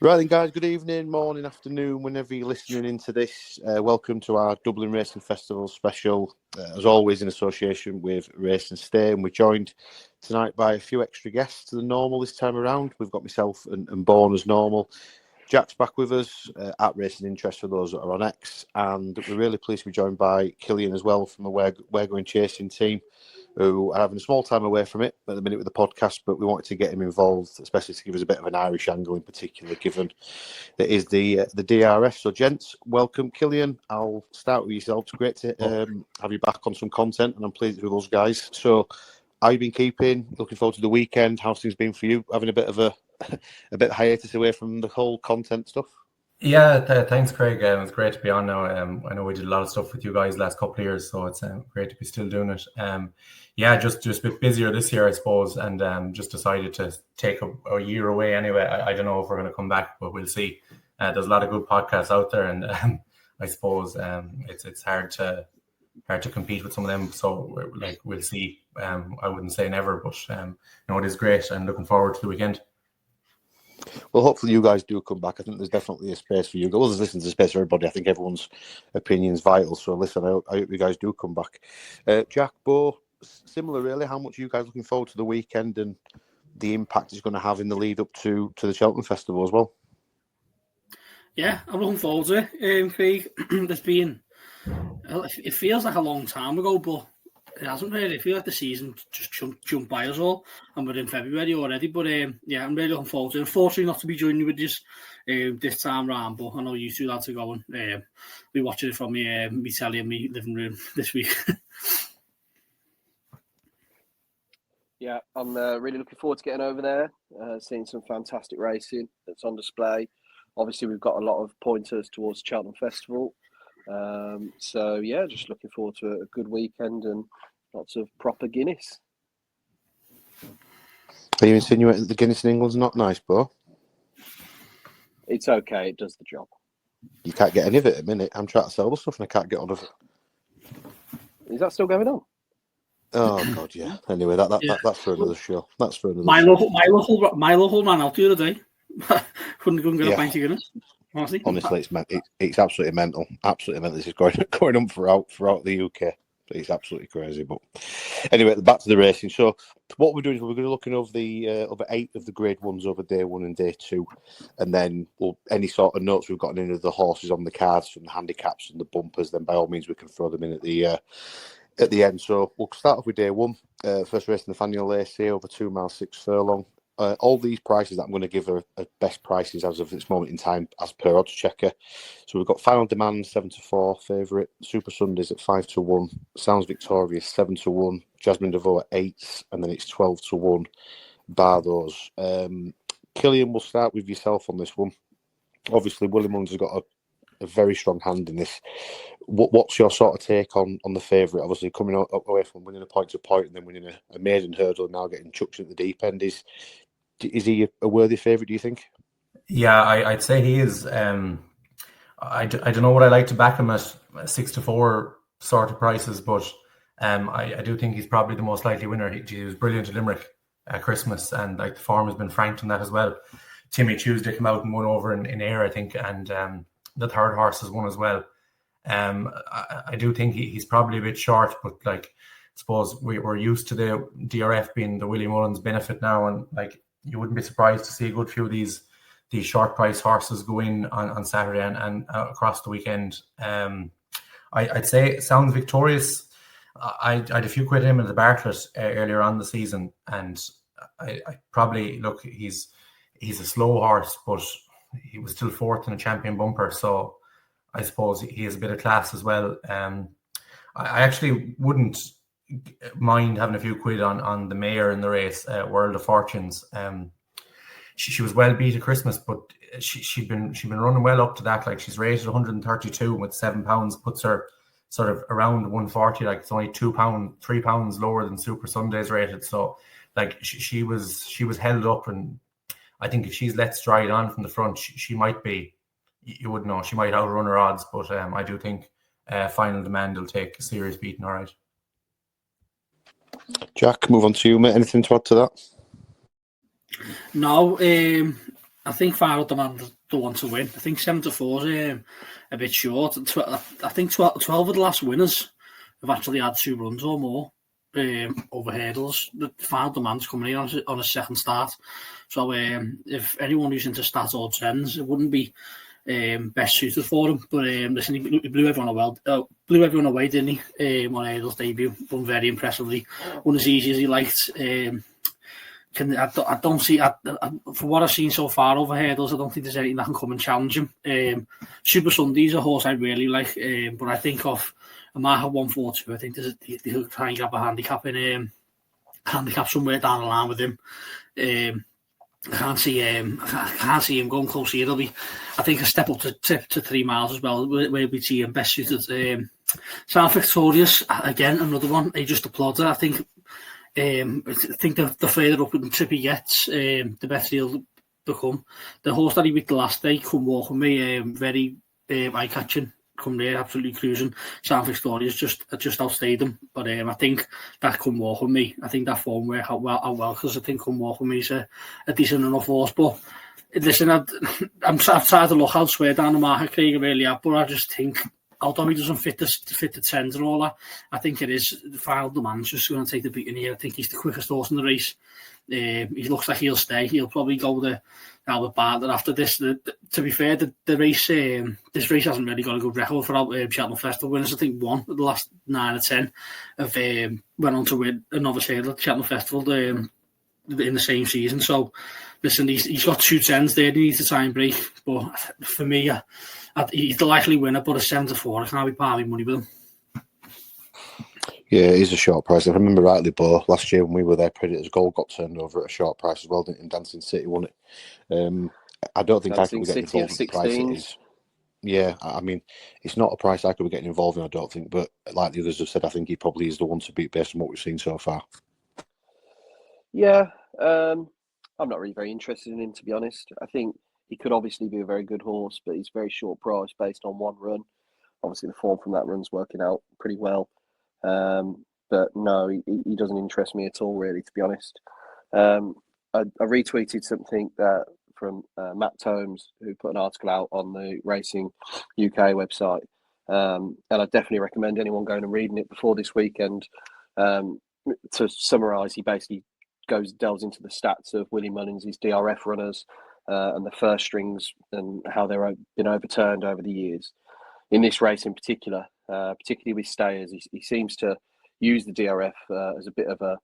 Right then, guys, good evening, morning, afternoon, whenever you're listening into this. Welcome to our Dublin Racing Festival special, as always in association with Race and Stay. And we're joined tonight by a few extra guests than normal this time around. We've got myself and Bourne as normal. Jack's back with us at Racing Interest for those that are on X. And we're really pleased to be joined by Cillian as well from the We're Going Chasing team, who are having a small time away from it at the minute with the podcast, but we wanted to get him involved, especially to give us a bit of an Irish angle in particular, given that is the DRF. So, gents, welcome, Cillian. I'll start with yourself. It's great to have you back on some content, and I'm pleased with those guys. So, how you been keeping? Looking forward to the weekend. How's things been for you? Having a bit of a bit of hiatus away from the whole content stuff? Yeah, thanks, Craig. It's great to be on now. I know we did a lot of stuff with you guys the last couple of years, so it's great to be still doing it. Just a bit busier this year, I suppose, and just decided to take a year away anyway. I don't know if we're going to come back, but we'll see. There's a lot of good podcasts out there, and I suppose it's hard to compete with some of them. So we'll see. I wouldn't say never, but it is great, and looking forward to the weekend. Well, hopefully you guys do come back. I think there's definitely a space for you. Well, there's a space for everybody. I think everyone's opinion is vital. So listen, I hope you guys do come back. Jack, Bo, similar really. How much are you guys looking forward to the weekend and the impact it's going to have in the lead up to the Cheltenham Festival as well? Yeah, I'm looking forward to it, Craig. It feels like a long time ago, but it hasn't really. I feel like the season just jumped by us all, and we're in February already. But I'm really looking forward to it. Unfortunately, not to be joining you with this time round, but I know you two lads are going. We're watching it from me telly in my living room this week. Yeah, I'm really looking forward to getting over there, seeing some fantastic racing that's on display. Obviously, we've got a lot of pointers towards the Cheltenham Festival. Just looking forward to a good weekend and lots of proper Guinness. Are you insinuating that the Guinness in England's not nice, Bo? It's okay, it does the job. You can't get any of it at the minute. I'm trying to sell the stuff and I can't get on of it. Is that still going on? Oh God, yeah. Anyway, that's for another show. That's for another. My local ran out the other day. couldn't get a pint of Guinness. Honestly, it's absolutely mental. Absolutely mental. This is going on throughout the UK. It's absolutely crazy. But anyway, back to the racing. So what we're doing is we're going to look over the over 8 of the Grade 1s over day 1 and day 2, and then any sort of notes we've gotten in of the horses on the cards from the handicaps and the bumpers. Then by all means we can throw them in at the end. So we'll start off with day 1. First race in the Nathaniel Lacey over 2 miles 6 furlong. All these prices that I'm going to give are best prices as of this moment in time, as per Odds Checker. So we've got Final Demand 7-4 favourite, Super Sundays at 5-1, Sounds Victorious 7-1, Jasmine DeVoe at 8, and then it's 12-1. Bar those. Cillian, we'll start with yourself on this one. Obviously, Willie Mullins has got a very strong hand in this. What's your sort of take on the favourite? Obviously, coming away from winning a point-to-point and then winning a maiden hurdle and now getting chucked at the deep end, is he a worthy favourite, do you think? Yeah, I'd say he is. I don't know what I like to back him at 6-4 sort of prices, but I do think he's probably the most likely winner. He was brilliant at Limerick at Christmas, and the form has been franked in that as well. Timmy Tuesday came out and won over in Ayr, I think, and the third horse has won as well. I do think he's probably a bit short, but I suppose we're used to the DRF being the Willie Mullins benefit now, and you wouldn't be surprised to see a good few of these short price horses go in on Saturday and across the weekend. I'd say Sounds Victorious. I had a few quid him at the Bartlett earlier on the season, and I probably look. He's a slow horse, but he was still 4th in a champion bumper, so I suppose he has a bit of class as well. I actually wouldn't mind having a few quid on the mayor in the race, World of Fortunes. She was well beat at Christmas, but she'd been running well up to that. She's rated 132 with £7, puts her sort of around 140. It's only £3 lower than Super Sundays rated. So she was held up, and I think if she's let stride on from the front, she might be. You wouldn't know. She might outrun her odds, but I do think Final Demand will take a serious beating. All right. Jack, move on to you, mate. Anything to add to that? No, I think Final Demand the one to win. I think 7-4 is a bit short. I think 12 of the last winners have actually had 2 runs or more over hurdles. The Final Demand's coming in on a second start. So if anyone who's into stats or trends, it wouldn't be best suited for him. But listen, he blew everyone away, didn't he? On hurdles debut, won very impressively, won as easy as he liked. I don't see, for what I've seen so far over hurdles, I don't think there's anything that can come and challenge him. Super Sunday's a horse I really like, but I think of a mark at 142. I think he'll try and grab a handicap somewhere down the line with him. I can't see him going close here. I think a step up to 3 miles as well, where we see him best suited. Sound Victorious, again, another one. He just applauded. I think the further up in the trip he gets, the better he'll become. The horse that he beat the last day, Come Walk With Me, very eye-catching. Come there, absolutely cruising. Sound Victorious just outstayed him. But I think that Come Walk With Me, I think that form worked out well, because I think Come Walk With Me is a decent enough horse. But listen, I've tried to look elsewhere down the market, Craig, I really have, but I just think, although he doesn't fit the trends and all that, I think it is the Final Demand's just going to take the beating here. I think he's the quickest horse in the race. He looks like he'll stay. He'll probably go the Albert Bartlett after this. To be fair, the race, this race hasn't really got a good record for Cheltenham Festival winners. I think one of the last 9 or 10 have went on to win a novice hurdle at Cheltenham Festival in the same season. So, listen, he's got 2 10s there. He needs to try and break. But for me, he's the likely winner, but a 7-4, I can't be part of my money with him. Yeah, it is a short price. If I remember rightly, Bo, last year when we were there, Predators Gold got turned over at a short price as well, didn't it? In Dancing City, won it. I don't think Dancing I could get involved in the price it is. Yeah, I mean, it's not a price I could be getting involved in, I don't think. But like the others have said, I think he probably is the one to beat based on what we've seen so far. Yeah, I'm not really very interested in him, to be honest. I think he could obviously be a very good horse, but he's very short price based on one run. Obviously, the form from that run's working out pretty well. But no, he doesn't interest me at all, really, to be honest. I retweeted something from Matt Tomes, who put an article out on the Racing UK website. And I definitely recommend anyone going and reading it before this weekend. To summarise, he basically delves into the stats of Willie Mullins' DRF runners and the first strings and how they've been overturned over the years. In this race in particular, particularly with stayers, he seems to use the DRF as a bit of a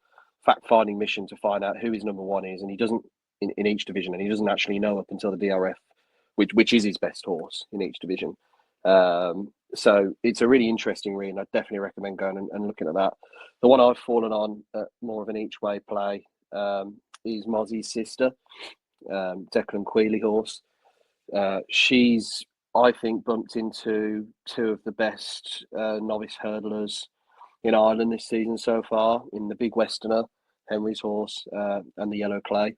fact-finding mission to find out who his number one is, and he doesn't in each division, and he doesn't actually know up until the DRF, which is his best horse in each division. So it's a really interesting read, and I definitely recommend going and looking at that. The one I've fallen on more of an each-way play is Mozzie's sister, Declan Quealy horse. She's, I think, bumped into 2 of the best novice hurdlers in Ireland this season so far, in the Big Westerner, Henry's horse, and the Yellow Clay.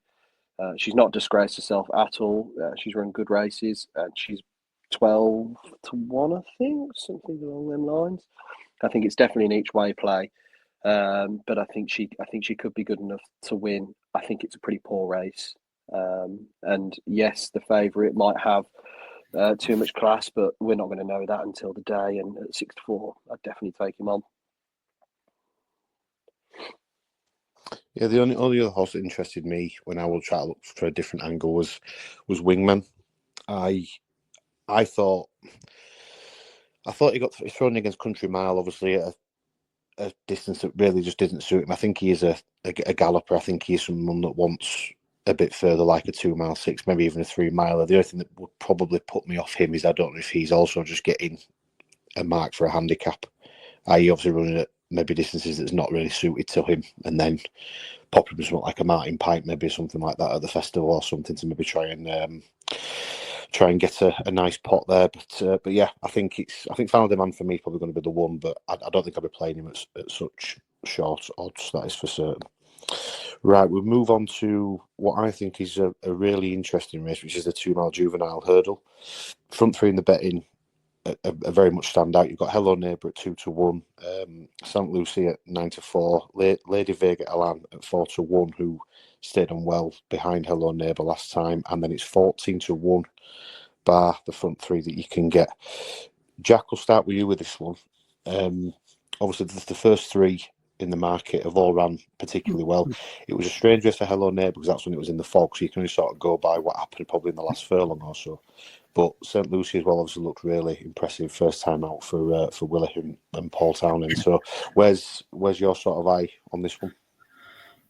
She's not disgraced herself at all. She's run good races, and she's 12-1, I think, something along them lines. I think it's definitely an each-way play, but I think she could be good enough to win. I think it's a pretty poor race, and yes, the favourite might have too much class, but we're not going to know that until the day. And at 6-4, I'd definitely take him on. Yeah, the only other horse that interested me when I was trying to look for a different angle was Wingman. I thought he got thrown against Country Mile, obviously at a distance that really just didn't suit him. I think he is a galloper. I think he's someone that wants a bit further, like a 2 mile 6, maybe even a 3 miler. The only thing that would probably put me off him is I don't know if he's also just getting a mark for a handicap, i.e. obviously running at maybe distances that's not really suited to him, and then pop him something like a Martin Pike, maybe something like that at the festival or something to maybe try and get a nice pot there. But yeah, I think Final Demand for me is probably going to be the one, but I don't think I'll be playing him at such short odds, that is for certain. Right, we'll move on to what I think is a really interesting race, which is the 2 mile juvenile hurdle. Front 3 in the betting a very much stand out. You've got Hello Neighbour at 2-1, St. Lucie at 9-4, Lady Vega Elan at 4-1, who stayed on well behind Hello Neighbour last time, and then it's 14-1 bar the front three that you can get. Jack, I'll start with you with this one. Obviously, the first three in the market have all ran particularly well. It was a strange race for Hello Neighbour because that's when it was in the fog, so you can only sort of go by what happened probably in the last furlong or so. But St. Lucie as well obviously looked really impressive first time out for Willie and Paul Townend. So where's your sort of eye on this one?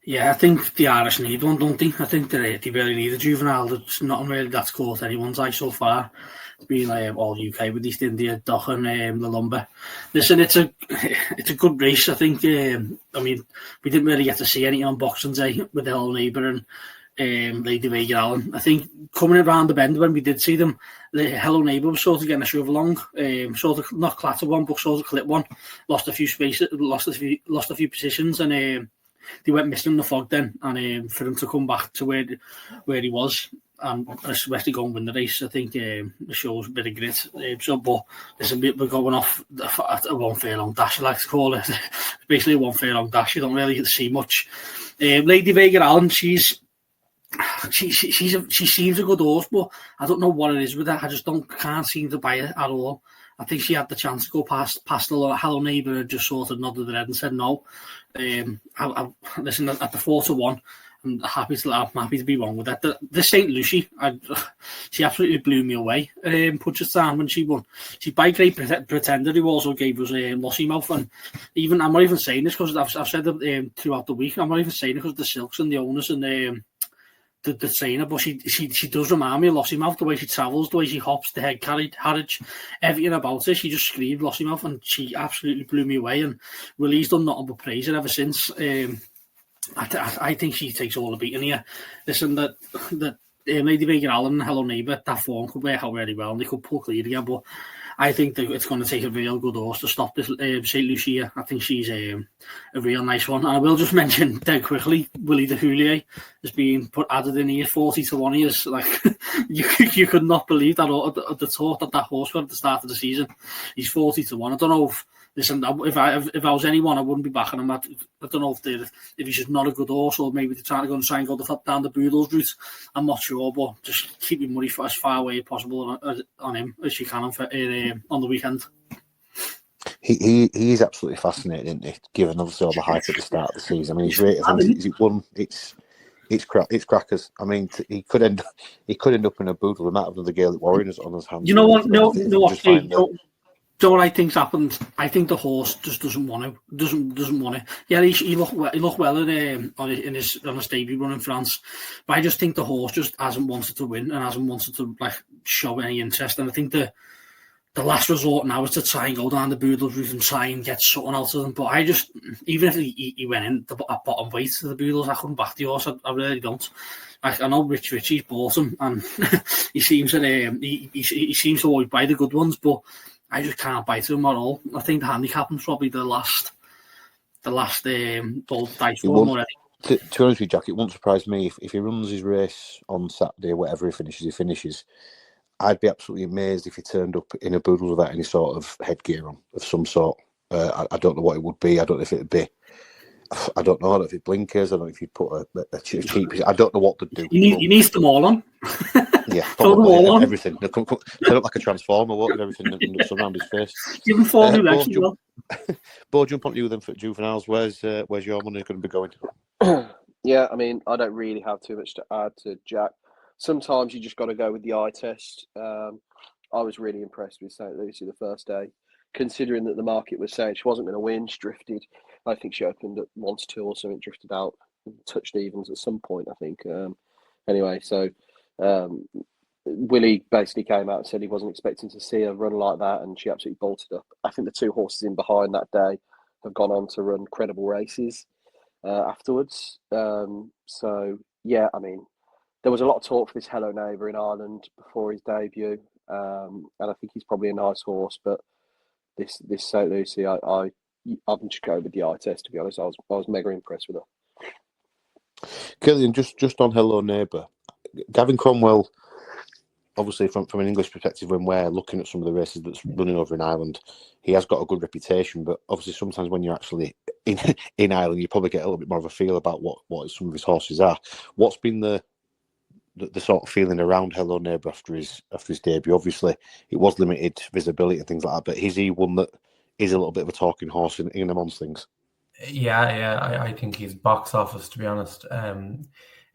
Yeah, I think the Irish need one, don't they? I think they really need a juvenile. That's not really that's caught anyone's eye so far. It's been all UK with East India, Dock and the Lumber. Listen, it's a good race. I think. I mean, we didn't really get to see anything on Boxing Day with the Hello Neighbour and Lady Vega Allen. I think coming around the bend when we did see them, the Hello Neighbour was sort of getting a shove along, sort of not clatter one, but sort of clip one. Lost a few spaces, lost a few positions, and they went missing in the fog then. And for him to come back to where he was, and especially going win the race, I think it shows a bit of grit. But listen, we're going off a one furlong dash, I like to call it. Basically a one furlong dash. You don't really get to see much. Lady Vega Allen, she seems a good horse, but I don't know what it is with her. I just can't seem to buy it at all. I think she had the chance to go past the Hello Neighbour and just sort of nodded her head and said no. Listen, at the 4-1, I'm happy to be wrong with that. The St. Lucie, she absolutely blew me away. Punchestown when she won. She by Great Pretender, who also gave us Lossy Mouth, and even I'm not even saying this because I've said it throughout the week. I'm not even saying it because the Silks and the owners and the trainer, but she does remind me of Lossy Mouth, the way she travels, the way she hops, the head carriage, everything about her. She just screamed Lossy Mouth, and she absolutely blew me away. And Willie's done nothing but praise her ever since. I think she takes all the beating here. Listen, that Lady Vega Allen and Hello Neighbour, that form could work out really well, and they could pull clear again. But I think that it's going to take a real good horse to stop this St. Lucia. I think she's a real nice one. And I will just mention dead quickly, Willie de Houlier has been added in here, 40-1 years. Like you could not believe that the thought that horse got at the start of the season. He's 40-1. I don't know if. Listen, if I was anyone, I wouldn't be backing him. I don't know if he's just not a good horse, or maybe they're trying to try and go down the Boodles route. I'm not sure, but just keep your money as far away as possible on him as you can on the weekend. He is absolutely fascinating, isn't he? Given obviously all the hype at the start of the season. I mean, he's rated. Is it one? It's crackers. I mean, he could end up in a Boodle. We might have another Gaelic Warrior on his hands. You know what? No, So what I think's happened, I think the horse just doesn't want to. Yeah, he looked well on his debut run in France, but I just think the horse just hasn't wanted to win and hasn't wanted to show any interest. And I think the last resort now is to try and go down the Boodles route and try and get something out of them. But I just, even if he went in at bottom weight to the Boodles, I couldn't back the horse. I really don't. I know Richie's bought him, and he seems he seems to always buy the good ones, but I just can't bite him at all. I think the handicap is probably the last bold dice for him already. To be honest with you, Jack, it won't surprise me if he runs his race on Saturday, whatever he finishes. I'd be absolutely amazed if he turned up in a Boodle without any sort of headgear on of some sort. I don't know what it would be. I don't know if it'd be. I don't know if it blinkers. I don't know if you'd put a cheap. I don't know what to do. He needs them all on. Yeah, probably everything. They look like a transformer, won't everything that's around his face. Give him 4 new legs as well. Bo, jump on you then for juveniles. Where's your money going to be going? Yeah, I mean, I don't really have too much to add to Jack. Sometimes you just got to go with the eye test. I was really impressed with St. Lucie the first day, considering that the market was saying she wasn't going to win. She drifted. I think she opened at 1-2 or something, drifted out, touched evens at some point, I think. Anyway, so Willie basically came out and said he wasn't expecting to see her run like that, and she absolutely bolted up. I think the 2 horses in behind that day have gone on to run credible races afterwards. So, yeah, I mean, there was a lot of talk for this Hello Neighbour in Ireland before his debut, and I think he's probably a nice horse, but this St. Lucie, I'm just going with the eye test, to be honest. I was mega impressed with her. Cillian, just on Hello Neighbour, Gavin Cromwell obviously from an English perspective, when we're looking at some of the races that's running over in Ireland, he has got a good reputation. But obviously, sometimes when you're actually in Ireland, you probably get a little bit more of a feel about what some of his horses are. What's been the sort of feeling around Hello Neighbour after his debut? Obviously, it was limited visibility and things like that. But is he one that is a little bit of a talking horse in amongst things? Yeah. I think he's box office, to be honest.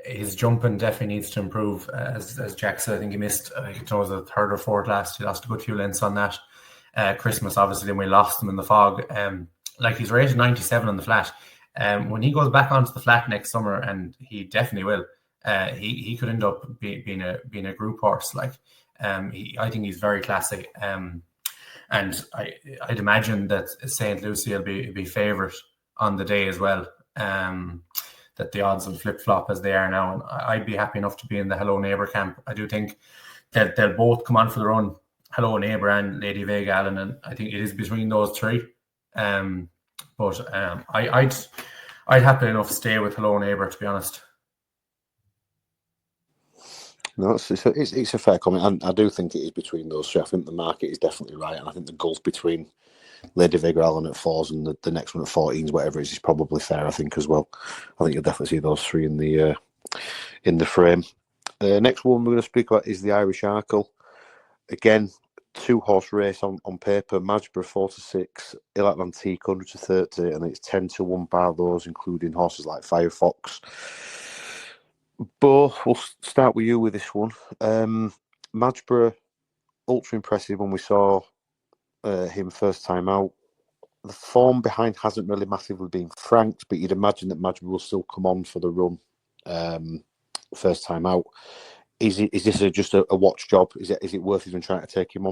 His jumping definitely needs to improve. As Jack said, I think he missed, I think it was the third or fourth last. He lost a good few lengths on that. Christmas, obviously, then we lost him in the fog. He's rated 97 on the flat. When he goes back onto the flat next summer, and he definitely will, he could end up being a group horse. I think he's very classic. And I'd imagine that St. Lucie will be favourite on the day as well. That the odds will flip-flop as they are now. And I'd be happy enough to be in the Hello Neighbour camp. I do think that they'll both come on for the run, Hello Neighbour and Lady Vega Allen, and I think it is between those three. I'd happily enough stay with Hello Neighbour, to be honest. No, it's a fair comment, and I do think it is between those three. I think the market is definitely right, and I think the gulf between Lady Vega Allen at 4s and the next one at 14s, whatever it is probably fair, I think, as well. I think you'll definitely see those three in the frame. Next one we're going to speak about is the Irish Arkle. Again, 2-horse race on paper. Majborough 4-6, Il Atlantique 100-30, and it's 10-1 bar those, including horses like Firefox. Bo, we'll start with you with this one. Majborough, ultra impressive when we saw him first time out. The form behind hasn't really massively been franked, but you'd imagine that Majborough will still come on for the run first time out. Is this just a watch job? Is it worth even trying to take him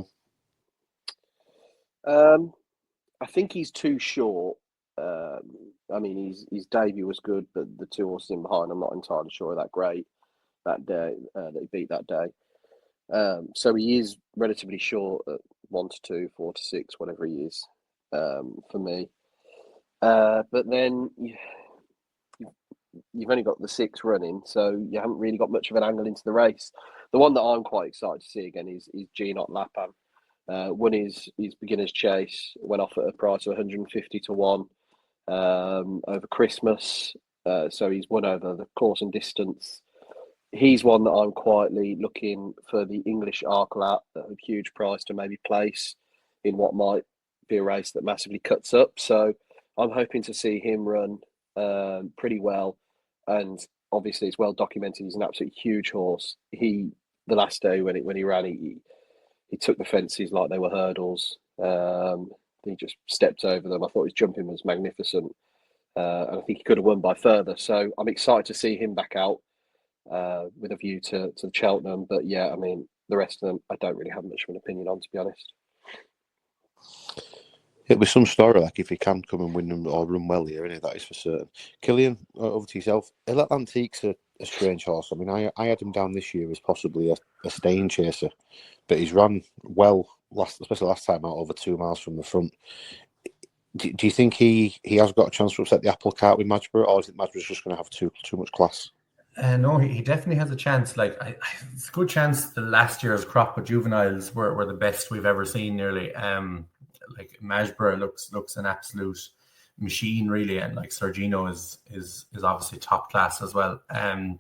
on? I think he's too short. His debut was good, but the 2 horses in behind, I'm not entirely sure are that great that day that he beat that day. So he is relatively short at 1-2, 4-6, whatever he is, for me. But then you've only got the 6 running, so you haven't really got much of an angle into the race. The one that I'm quite excited to see again is G-Not Lapan. Won his beginner's chase, went off at a price of 150-1 over Christmas. So he's won over the course and distance. He's one that I'm quietly looking for the English Arkle at a huge price to maybe place in what might be a race that massively cuts up. So I'm hoping to see him run pretty well. And obviously it's well documented. He's an absolutely huge horse. The last day when he ran, he took the fences like they were hurdles. He just stepped over them. I thought his jumping was magnificent. And I think he could have won by further. So I'm excited to see him back out with a view to Cheltenham. But yeah, I mean, the rest of them, I don't really have much of an opinion on, to be honest. It'll be some story, like if he can come and win or run well here, and that is for certain. Cillian, over to yourself. Il Atlantique's a strange horse. I mean, I had him down this year as possibly a staying chaser, but he's run well, especially last time out, over 2 miles from the front. Do you think he has got a chance to upset the apple cart with Majborough, or is it Majborough's just going to have too much class? No, he definitely has a chance. It's a good chance the last year's crop of juveniles were the best we've ever seen, nearly. Majborough looks an absolute machine, really, and Sergino is obviously top class as well. I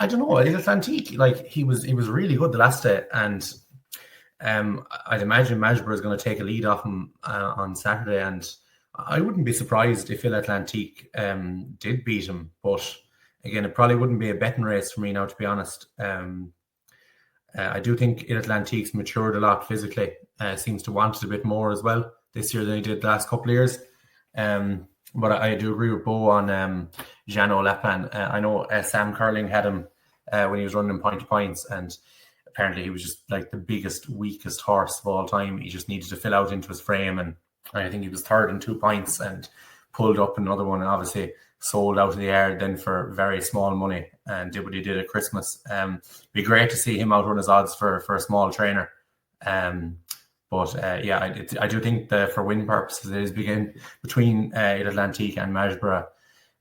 don't know, Il Atlantique, he was really good the last day, and I'd imagine Majborough is going to take a lead off him on Saturday, and I wouldn't be surprised if Il Atlantique did beat him, but again, it probably wouldn't be a betting race for me now, to be honest. I do think Il Atlantique's matured a lot physically. Seems to want it a bit more as well this year than he did the last couple of years. But I do agree with Bo on Jeannot Lapan. I know Sam Curling had him when he was running point to points, and apparently he was just the biggest, weakest horse of all time. He just needed to fill out into his frame, and I think he was third in 2 points and pulled up another one, and obviously sold out of the air then for very small money and did what he did at Christmas. Be great to see him outrun his odds for a small trainer. I do think that for win purposes it is between Il Atlantique and Majborough.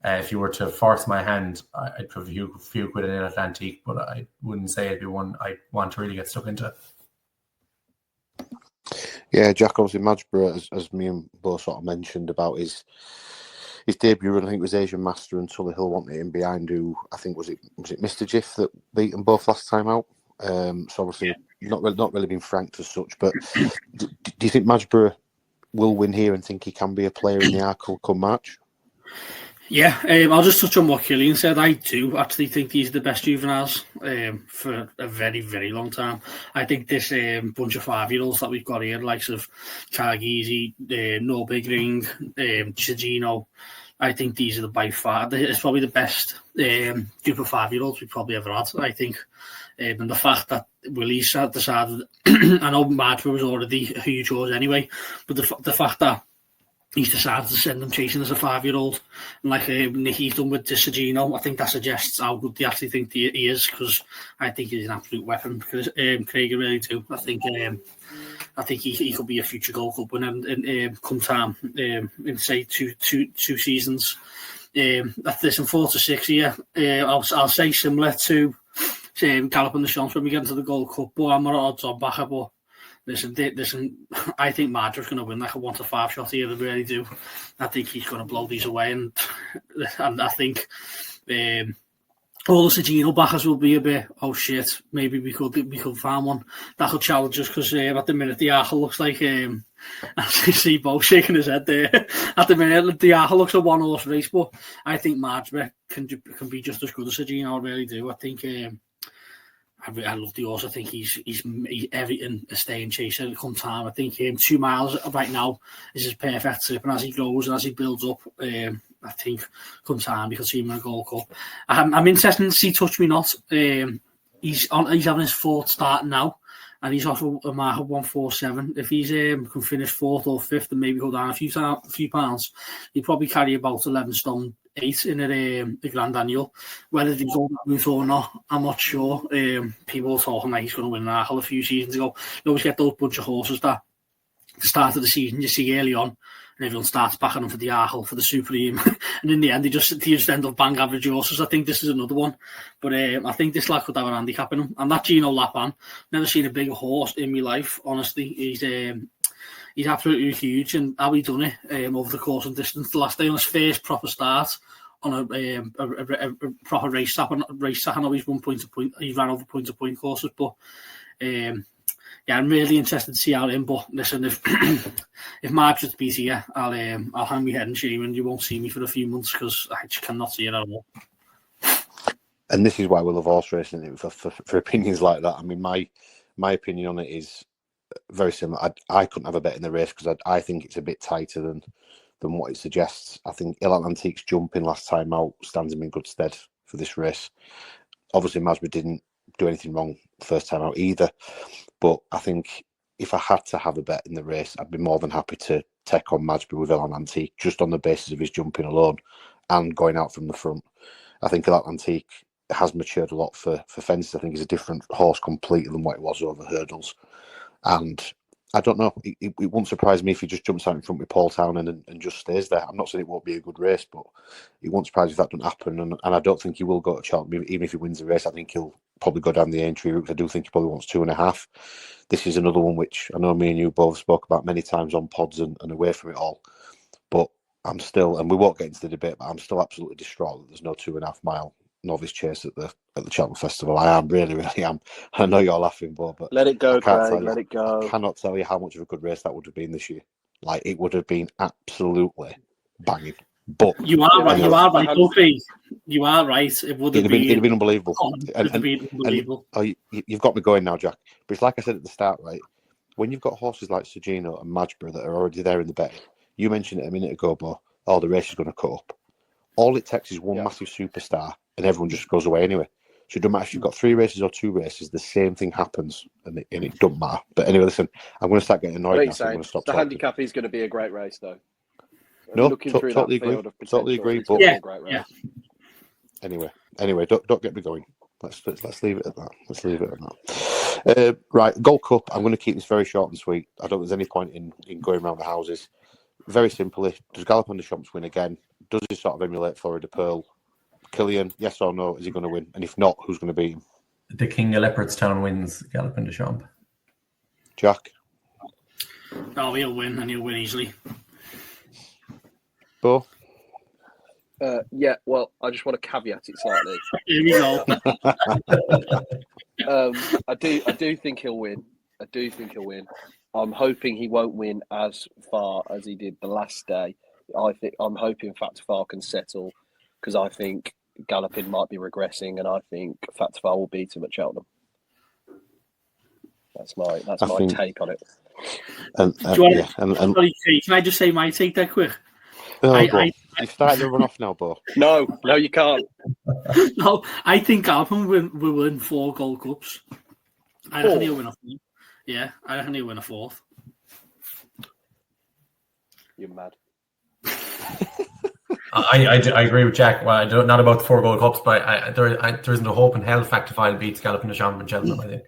If you were to force my hand, I'd put a few quid in Atlantique, but I wouldn't say it'd be one I want to really get stuck into. Yeah, Jack, obviously, Madgeborough, as me and Bo sort of mentioned about his debut run, I think it was Asian Master and Tully Hill wanted him behind, who I think was it Mr. Jiff that beat them both last time out. So obviously not really been franked as such. But do you think Madgeborough will win here and think he can be a player in the Arkle come March? Yeah, I'll just touch on what Cillian said. I do actually think these are the best juveniles for a very, very long time. I think this bunch of 5-year-olds that we've got here, likes of Cargizi, No Big Ring, Chigino, I think these are by far, it's probably the best group of 5-year-olds we've probably ever had, I think. And the fact that Willie's decided, I know Madgeborough was already a huge horse anyway, but the fact that he's decided to send them chasing as a 5-year-old, and like Nicky's done with Disagino, I think that suggests how good they actually think he is, because I think he's an absolute weapon. Because Craig really do. I think he could be a future Gold Cup winner come time in say two seasons. Listen, 4 to 6 here. I'll say similar to Galloping the Shons when we get into the Gold Cup, but I'm not odds on backer, but. Listen, I think Madgebrough's going to win like a 1 to 5 shot here. I really do. I think he's going to blow these away, and I think all the Sagino backers will be a bit, oh shit, maybe we could find one that could challenge us, because at the minute the Arkle looks like I see Bo shaking his head there. At the minute the Arkle looks a 1-horse race, but I think Madgeborough can be just as good as Sagino. I really do. I think. I love the horse. I think he's everything a staying chaser come time. I think 2 miles right now is his perfect trip, and as he goes and as he builds up, I think come time we can see him in a Gold Cup. I'm interested to see Touch Me Not. He's having his 4th start now, and he's off a mark of 147. If he's can finish 4th or 5th and maybe go down a few pounds, he'd probably carry about 11 stone 8 in the Grand Annual. Whether they go that route or not, I'm not sure. People were talking like he's going to win an Arkle a few seasons ago. You always get those bunch of horses that at the start of the season you see early on, and everyone starts backing them for the Arkle, for the Supreme, and in the end they just end up bang average horses. I think this is another one, but I think this lad could have a handicap in him. And that Gino Lapan, never seen a bigger horse in my life. Honestly, he's absolutely huge, and how he done it over the course and distance. The last day on his first proper start on a proper race track. I know he's run point to point. He ran over point to point courses, but yeah, I'm really interested to see how him. But listen, if Margaret's beat here, I'll hang my head in shame, and you won't see me for a few months, because I just cannot see it at all. And this is why we love horse racing, for opinions like that. I mean, my opinion on it is very similar. I couldn't have a bet in the race, because I think it's a bit tighter than what it suggests. I think Il Atlantique's jumping last time out stands him in good stead for this race. Obviously, Madgeborough didn't do anything wrong first time out either, but I think if I had to have a bet in the race, I'd be more than happy to take on Madgeborough with Il Atlantique, just on the basis of his jumping alone and going out from the front. I think Il Atlantique has matured a lot for fences. I think he's a different horse completely than what it was over hurdles. And I don't know, it wouldn't surprise me if he just jumps out in front with Paul Townend and just stays there. I'm not saying it won't be a good race, but it won't surprise me if that doesn't happen. And I don't think he will go to Cheltenham. Even if he wins the race, I think he'll probably go down the entry route. I do think he probably wants 2.5. This is another one which I know me and you both spoke about many times on pods and away from it all. But I'm still, and we won't get into the debate, but I'm still absolutely distraught that there's no 2.5 mile novice chase at the Cheltenham Festival. I am, really am. I know you're laughing, Bob, but let it go, Craig. Let it go. I cannot tell you how much of a good race that would have been this year. Like, it would have been absolutely banging. But you are right. You are right. Okay, you are right. It would have been. It'd have been unbelievable. Unbelievable. You've got me going now, Jack. But it's like I said at the start, right? When you've got horses like Sagino and Madgeborough that are already there in the betting, you mentioned it a minute ago, Bo. Oh, the race is going to cut up. All it takes is one massive superstar, and everyone just goes away anyway. So it doesn't matter if you've got 3 races or 2 races, the same thing happens, and it doesn't matter. But anyway, listen, I'm going to start getting annoyed now, so I'm going to stop talking. Handicap is going to be a great race, though. No, totally agree. Totally agree. But anyway, don't get me going. Let's leave it at that. Right, Gold Cup. I'm going to keep this very short and sweet. I don't think there's any point in going around the houses. very simply, does Galopin Des Champs win again? Does he sort of emulate Florida de Pearl? Cillian, yes or no? Is he going to win? And if not, who's going to beat him? The King of Leopardstown wins Galopin Des Champs. Jack? Oh, he'll win, and he'll win easily. Bo? Yeah, well, I just want to caveat it slightly. Here we go. I do think he'll win. I'm hoping he won't win as far as he did the last day. I'm hoping Factor Far can settle, because I think Galopin might be regressing, and I think Factor Far will beat him at Cheltenham. That's my take on it. Sorry, can I just say my take there quick? You've started to run off now, Bo. No, you can't. No, I think Galopin will win 4 Gold Cups. I reckon he'll win a 4th. Yeah, I reckon he'll win a 4th. You're mad. I agree with Jack. Well, I don't, not about the 4 Gold Cups, but there isn't a hope in hell Factor File beats Galopin Des Champs and Cheltenham, I think.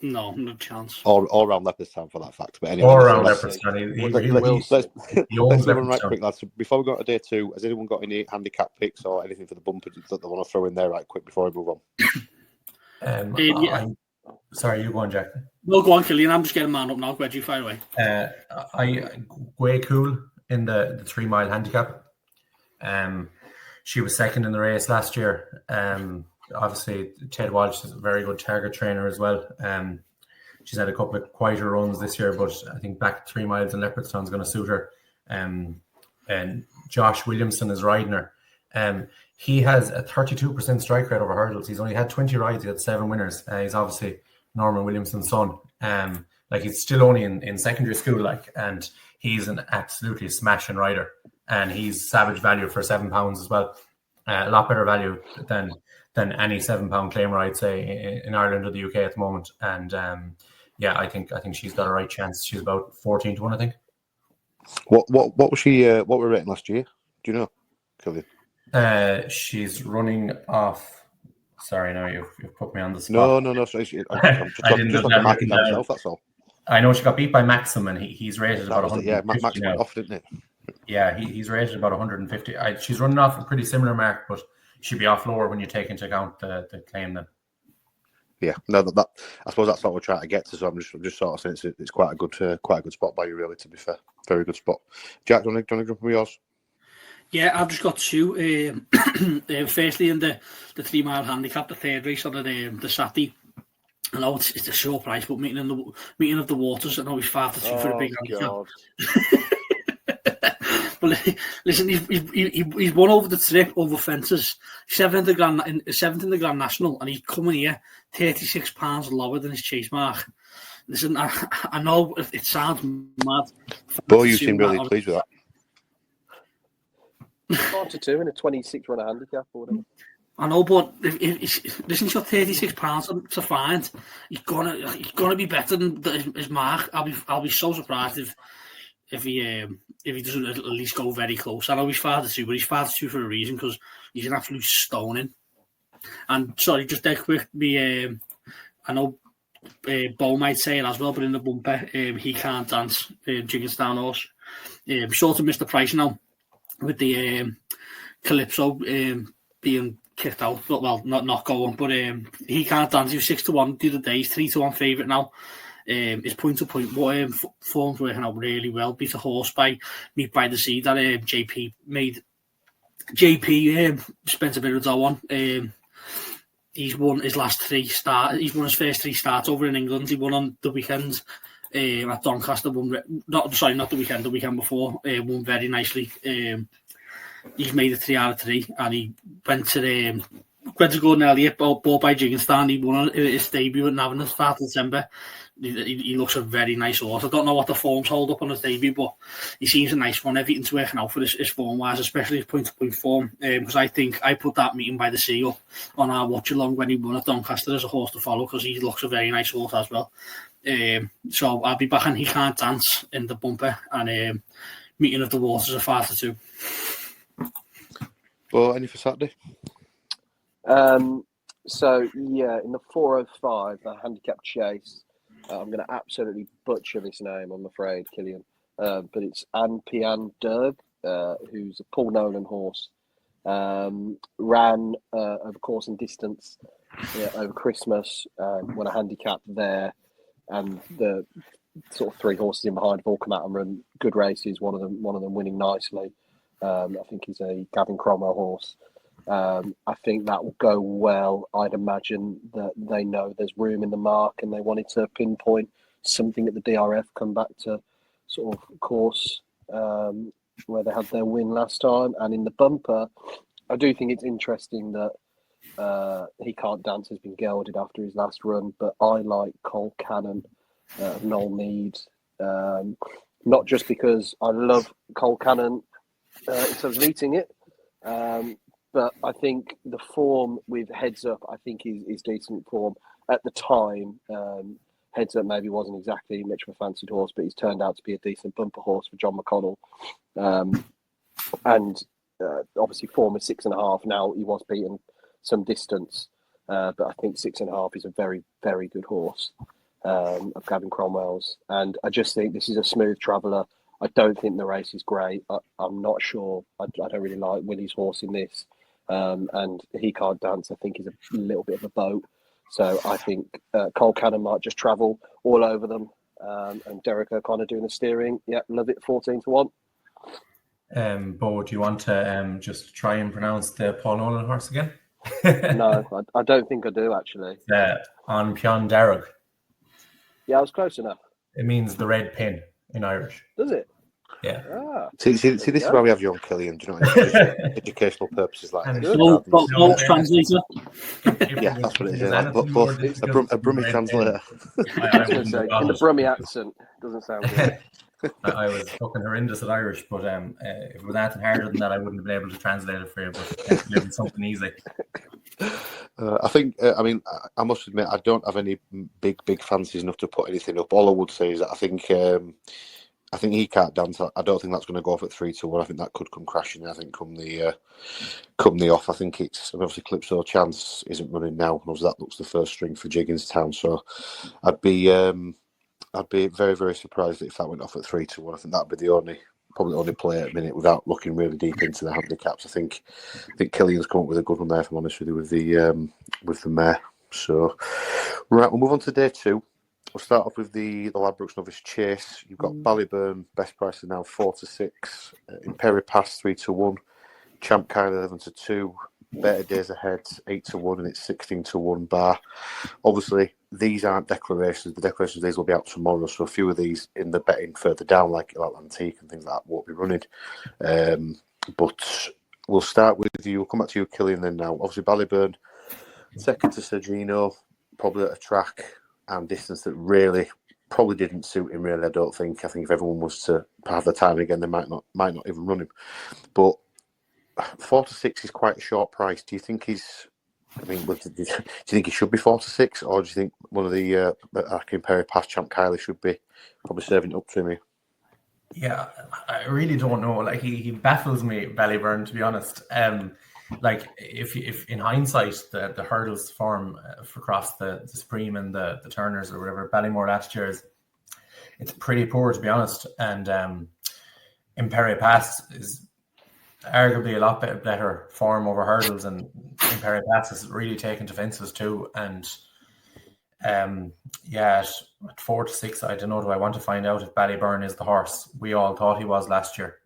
No chance. All around Leopardstown for that fact. But anyway, all around Leopardstown. Let's move on right quick, lads. Before we go to day 2, has anyone got any handicap picks or anything for the bumper that they want to throw in there right quick before we move on? Sorry, you go on, Jack. No, go on, Cillian. I'm just getting man up now. Where'd you fire away? Way Cool in the 3 mile handicap. She was second in the race last year. Obviously, Ted Walsh is a very good target trainer as well. She's had a couple of quieter runs this year, but I think back 3 miles in Leopardstown is going to suit her. And Josh Williamson is riding her. He has a 32% strike rate over hurdles. He's only had 20 rides. He had 7 winners. He's obviously Norman Williamson's son. He's still only in secondary school, and he's an absolutely smashing rider. And he's savage value for £7 as well. A lot better value than any £7 claimer, I'd say, in Ireland or the UK at the moment. And I think she's got a right chance. She's about 14 to 1, I think. What was she? What were we rating last year? Do you know, Cillian? She's running off. Sorry, no, you've put me on the spot. No. Sorry, I'm just looking at myself. That's all. I know she got beat by Maxim, and he's rated about 150. Yeah, Max went off, didn't it? Yeah, he's rated about 150. She's running off a pretty similar mark, but she'd be off lower when you take into account the claim then. Yeah, no, that I suppose that's what we're trying to get to. So I'm just sort of saying it's quite a good spot by you, really. To be fair, very good spot. Jack, do you want to jump from yours? Yeah, I've just got 2. Firstly, in the 3 mile handicap, the 3rd race on the Saturday. I know it's a short price, but meeting of the Waters, I know he's 5 to 2 for a big handicap. But listen, he's won over the trip, over fences. 7th in the Grand National, and he's coming here £36 lower than his chase mark. Listen, I know it sounds mad. Bo, you seem really pleased with that. 5 to 2 in a 26 runner handicap or whatever. I know, but if listen, he's got £36 to find. He's gonna be better than his mark. I'll be so surprised if he doesn't at least go very close. I know he's 5 to 2, but he's 5 to 2 for a reason, because he's an absolute stoning. And sorry, just dead quick, I know Bo might say it as well, but in the bumper, he can't dance. Jigginstown horse. Sort of missed the price now with the Calypso being kicked out. Well, not going, but he can't dance. He was 6 to 1 the other day. He's 3 to 1 favourite now. His point to point form's working out really well. Beat a horse by Meet by the Sea that JP made. JP spent a bit of dough on. He's won his last 3 starts. He's won his first 3 starts over in England. He won on the weekend at Doncaster. Not the weekend. The weekend before, won very nicely. He's made it 3 out of 3, and he went to Gordon Elliott, bought by Jigginstown. He won his debut at Navan at the start of December. He looks a very nice horse. I don't know what the form's hold up on his debut, but he seems a nice one. Everything's working out for his form-wise, especially his point-to-point form. Because I think I put that Meeting by the Sea up on our watch-along when he won at Doncaster as a horse to follow, because he looks a very nice horse as well. So I'll be back, and he can't dance in the bumper, and Meeting of the Waters are 5 to 2. Well, any for Saturday? So yeah, in the 405, the handicap chase, I'm going to absolutely butcher this name, I'm afraid, Cillian. but it's Anpian Derg, who's a Paul Nolan horse. Ran over course and distance over Christmas, won a handicap there, and the sort of 3 horses in behind have all come out and run good races. One of them winning nicely. I think he's a Gavin Cromwell horse. I think that will go well. I'd imagine that they know there's room in the mark and they wanted to pinpoint something at the DRF, come back to sort of course where they had their win last time. And in the bumper, I do think it's interesting that He Can't Dance has been gelded after his last run, but I like Cole Cannon of Noel Mead, not just because I love Cole Cannon in terms of eating it, but I think the form with Heads Up, I think is decent form. At the time, Heads Up maybe wasn't exactly much of a fancied horse, but he's turned out to be a decent bumper horse for John McConnell. And obviously form is 6.5 now. He was beaten some distance, but I think 6.5 is a very, very good horse of Gavin Cromwell's. And I just think this is a smooth traveller. I don't think the race is great. I'm not sure. I don't really like Willie's horse in this. And He Can't Dance, I think, is a little bit of a boat. So I think Cole Cannon might just travel all over them. And Derek O'Connor doing the steering. Yeah, love it, 14-1. Bo, do you want to just try and pronounce the Paul Nolan horse again? No, I don't think I do, actually. On Pion Darragh. Yeah, I was close enough. It means the red pin in Irish. Does it? Yeah. See, this is why we have you on, Cillian. Do you know, just educational purposes like this. Bolt translator. Yeah, that's what it is. A Brummie translator. In the Brummie accent, doesn't sound good. I was fucking horrendous at Irish, but if it was anything harder than that, I wouldn't have been able to translate it for you. But it's something easy. I think. I mean, I must admit, I don't have any big fancies enough to put anything up. All I would say is that I think He Can't Dance. I don't think that's going to go off at 3-1. I think that could come crashing. I think come the off. I think it's obviously Calypso Chance isn't running now. Obviously that looks the first string for Jigginstown. So I'd be very, very surprised if that went off at 3-1. I think that'd be probably the only play at a minute without looking really deep into the handicaps. I think Cillian's come up with a good one there, if I'm honest with you, with the mare. So right, we'll move on to day 2. We'll start off with the Ladbrokes Novice Chase. You've got Ballyburn, best price is now 4-6. Imperi Pass 3-1. Champ Kyle 11-2. Better Days Ahead 8-1, and it's 16-1 bar. Obviously, these aren't declarations. The declarations of these will be out tomorrow, so a few of these in the betting further down, like Atlantique and things like that, won't be running. But we'll start with you. We'll come back to you, Cillian, then now. Obviously, Ballyburn, second to Sergino, probably at a track and distance that really probably didn't suit him, really, I don't think. I think if everyone was to have the time again, they might not even run him. But 4-6 is quite a short price. Do you think do you think he should be 4-6, or do you think one of the Imperi Pass Champ Kylie should be probably serving up to me? Yeah, I really don't know. Like he baffles me, Ballyburn, to be honest. Like if in hindsight the hurdles form across the Supreme and the Turners or whatever Ballymore last year it's pretty poor, to be honest. And Imperi Pass is arguably a lot better form over hurdles, and Imperi Pass has really taken to fences too. And at 4-6, I don't know. Do I want to find out if Ballyburn is the horse we all thought he was last year?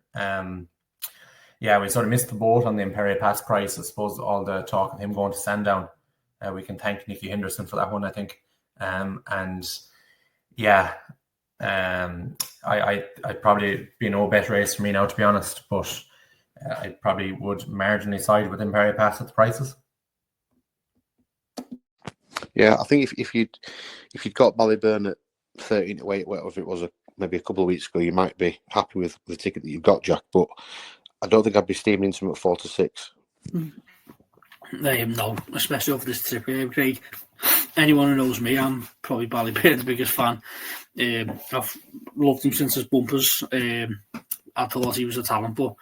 We sort of missed the boat on the Imperi Pass price. I suppose all the talk of him going to Sandown, we can thank Nicky Henderson for that one, I think. I'd probably be no bet race for me now, to be honest, but I probably would marginally side with Imperi Pass at the prices. Yeah, I think if you'd got Ballyburn at 13 to 8, whatever it was, maybe a couple of weeks ago, you might be happy with the ticket that you've got, Jack. But I don't think I'd be steaming into him at 4-6. No, especially over this trip, Craig. Anyone who knows me, I'm probably Ballyburn's biggest fan. I've loved him since his bumpers. I thought he was a talent, but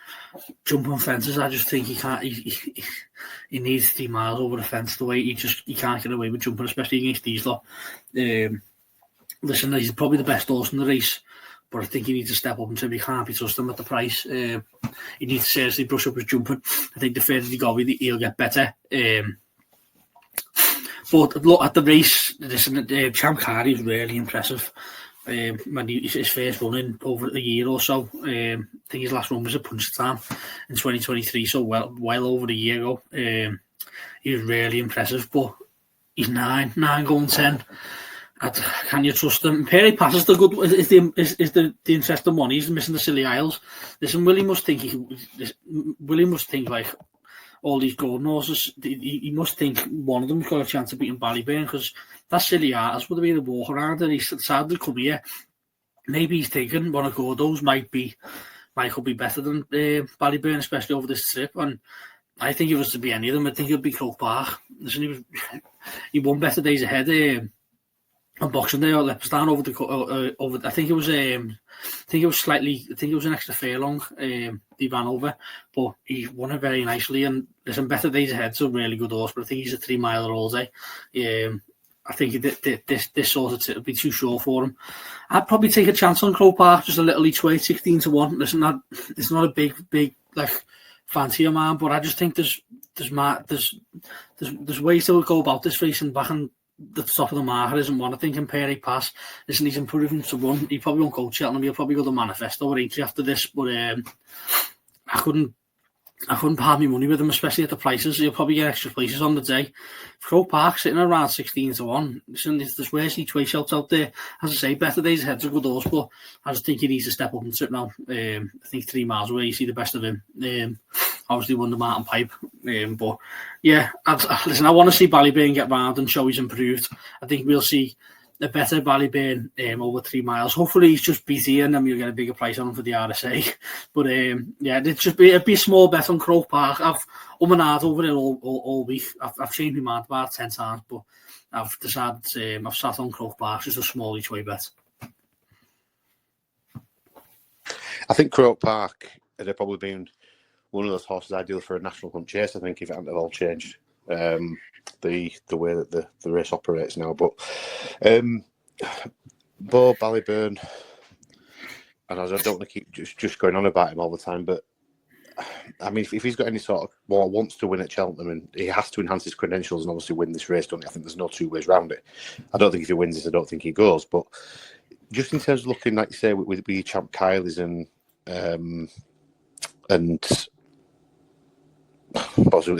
jumping fences, I just think he can't. He needs 3 miles over the fence. The way he can't get away with jumping, especially against these lot. Listen, he's probably the best horse in the race, but I think he needs to step up and say he can't be trusted at the price. He needs to seriously brush up his jumping. I think the further he goes, he'll get better. But look at the race. Listen, Champ Carey is really impressive. When his first run in over a year or so, I think his last run was at Punchestown in 2023, so well over a year ago. He was really impressive, but he's 9 going 10. Can you trust him? Perry Pass is the good. Is the interesting one. He's missing the Silly Isles. Listen, Willie must think like all these golden horses. He must think one of them's got a chance of beating Ballyburn, because that Silly Isles would have been a walk around, and he decided to come here. Maybe he's thinking one of Gordo's might be better than Ballyburn, especially over this trip. And I think if it was to be any of them, I think it'd be Croke Park. Listen, he won Better Days Ahead on Boxing Day or Leopardstown over. I think it was an extra furlong. He ran over, but he won it very nicely. And listen, Better Days Ahead's a really good horse, but I think he's a 3 miler all day. I think this sort of tip would be too short for him. I'd probably take a chance on Croke Park, just a little each way, 16-1. Listen, it's not a big like fancy of mine, but I just think there's ways to go about this race, and back on the top of the market isn't one. I think in Perry Pass, listen, he's improving to run. He probably won't go Cheltenham. He'll probably go to Manifesto or Aintree after this, but I couldn't pad my money with him, especially at the prices. He'll probably get extra places on the day. Croke Park sitting around 16-1. Listen, there's ways each way shouts out there. As I say, Better Days Ahead's a good horse, but I just think he needs to step up and sit now. I think 3 miles away, you see the best of him. Obviously won the Martin Pipe, but yeah, listen, I want to see Ballyburn get round and show he's improved. I think we'll see a better Ballyburn over 3 miles. Hopefully he's just busy and then we'll get a bigger price on him for the RSA. But yeah, it'd be a small bet on Croke Park. I've over it all week. I've changed my mind about 10 times, but I've decided I've sat on Croke Park, just a small each way bet. I think Croke Park would have probably been one of those horses ideal for a National Hunt chase, I think, if it hadn't all changed. The way that the race operates now. But Bo Ballyburn, and I don't want to keep just going on about him all the time, but I mean, if he's got any sort of wants to win at Cheltenham, and he has to enhance his credentials and obviously win this race, don't he? I think there's no two ways around it. I don't think if he wins this, I don't think he goes. But just in terms of looking, like you say, with Champ Kylie's and in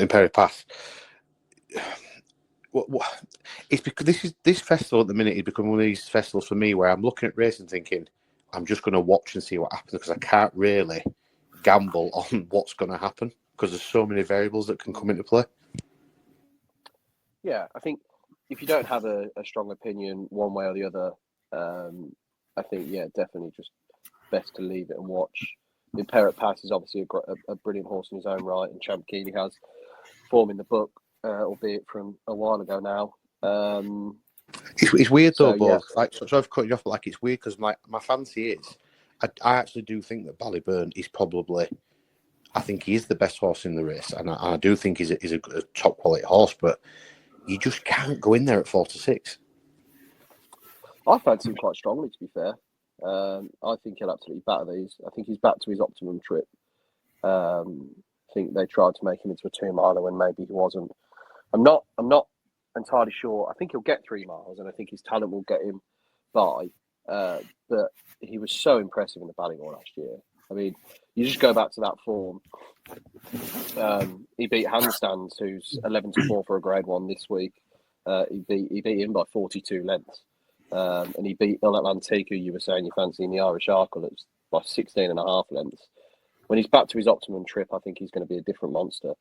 Perry Pass, it's because this festival at the minute is becoming one of these festivals for me where I'm looking at racing thinking I'm just going to watch and see what happens, because I can't really gamble on what's going to happen because there's so many variables that can come into play. Yeah, I think if you don't have a strong opinion one way or the other, I think, yeah, definitely just best to leave it and watch. The Perry Pass is obviously a brilliant horse in his own right, and Champ Keeley has form in the book, albeit from a while ago now. It's weird though, yeah. Like, so I've cut you off, but like it's weird because my fancy is, I actually do think that Ballyburn is probably, I think he is the best horse in the race, and I do think he's a top quality horse, but you just can't go in there at 4-6. I fancy him quite strongly, to be fair. I think he'll absolutely batter these. I think he's back to his optimum trip. I think they tried to make him into a 2 miler when maybe he wasn't. I'm not entirely sure. I think he'll get 3 miles, and I think his talent will get him by. But he was so impressive in the Ballymore last year. I mean, you just go back to that form. He beat Handstands, who's 11-4 for a Grade 1 this week. He beat him by 42 lengths. And he beat Il Atlantique, who you were saying you fancy in the Irish Arkle, by 16.5 lengths. When he's back to his optimum trip, I think he's going to be a different monster.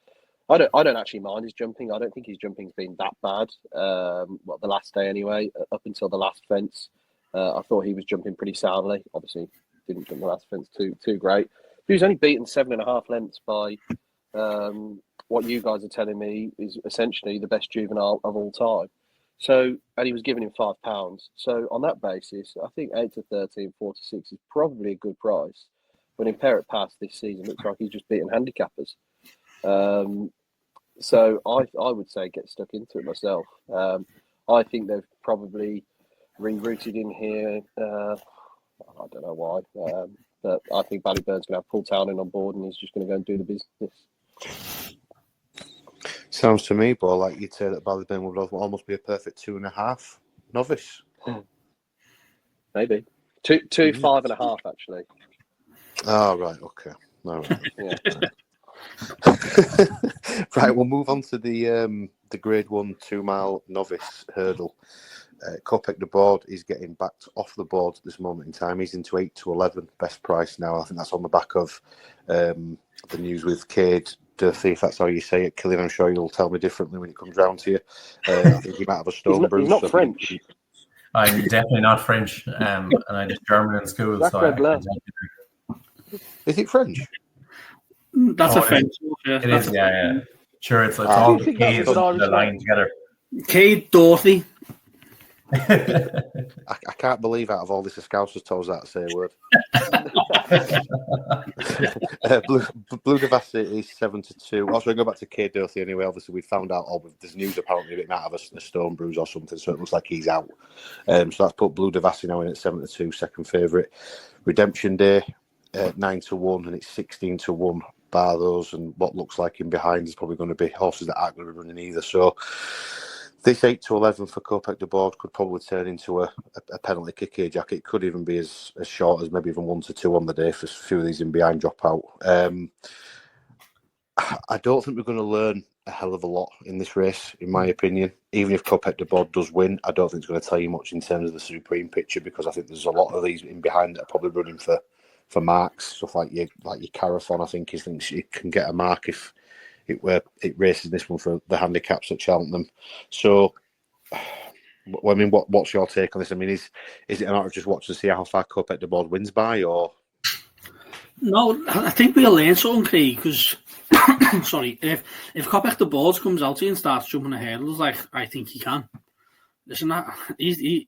I don't actually mind his jumping. I don't think his jumping's been that bad. The last day anyway, up until the last fence. I thought he was jumping pretty soundly. Obviously, didn't jump the last fence too great. He was only beaten 7.5 lengths by what you guys are telling me is essentially the best juvenile of all time. So, and he was giving him £5. So on that basis, I think 8-13, 4-6 is probably a good price. When in Perry Pass this season, looks like he's just beating handicappers. So I would say get stuck into it myself. I think they've probably rerouted in here. I don't know why. But I think Ballyburn's going to have Paul Townend on board, and he's just going to go and do the business. Sounds to me, but like you'd say that Ballyburn would almost be a perfect 2.5 novice. Maybe 2, 5.5 actually. Oh, right, okay. All right. Yeah. Right, we'll move on to the Grade 1 2-mile novice hurdle. Kopek the board is getting backed off the board at this moment in time. He's into 8 to 11, best price now. I think that's on the back of the news with Cade Durfee, if that's how you say it. Cillian, I'm sure you'll tell me differently when it comes round to you. I think he might have a stone bruise. He's not French. I'm definitely not French, and I did German in school. That's so Is it French? That's a French. It is, yeah. Sure, it's all the K's line together. Cade Dorothy. I can't believe out of all this, a Scousers told us that to say a word. Blue Devassi is 7 to 2. Also, go back to Cade Durfee anyway. Obviously, we found out there's news apparently that he might have a stone bruise or something, so it looks like he's out. So that's put Blue Devassi now in at 7 to 2, second favourite. Redemption Day 9 to 1, and it's 16 to 1. Bar those, and what looks like in behind is probably going to be horses that aren't going to be running either. So this 8 to 11 for Kopek the board could probably turn into a penalty kick here, Jack. It could even be as short as maybe even 1 to 2 on the day if a few of these in behind drop out. I don't think we're going to learn a hell of a lot in this race, in my opinion. Even if Kopek the board does win, I don't think it's going to tell you much in terms of the supreme picture, because I think there's a lot of these in behind that are probably running for marks, stuff like your Carafon. I think he thinks he can get a mark if it races this one for the handicaps at Cheltenham. So, I mean, what's your take on this? I mean, is it a matter of just watching to see how far Kopek the board wins by, or? No, I think we'll learn something, Craig, because sorry, if Kopek the board comes out here and starts jumping the hurdles like I think he can. Listen, you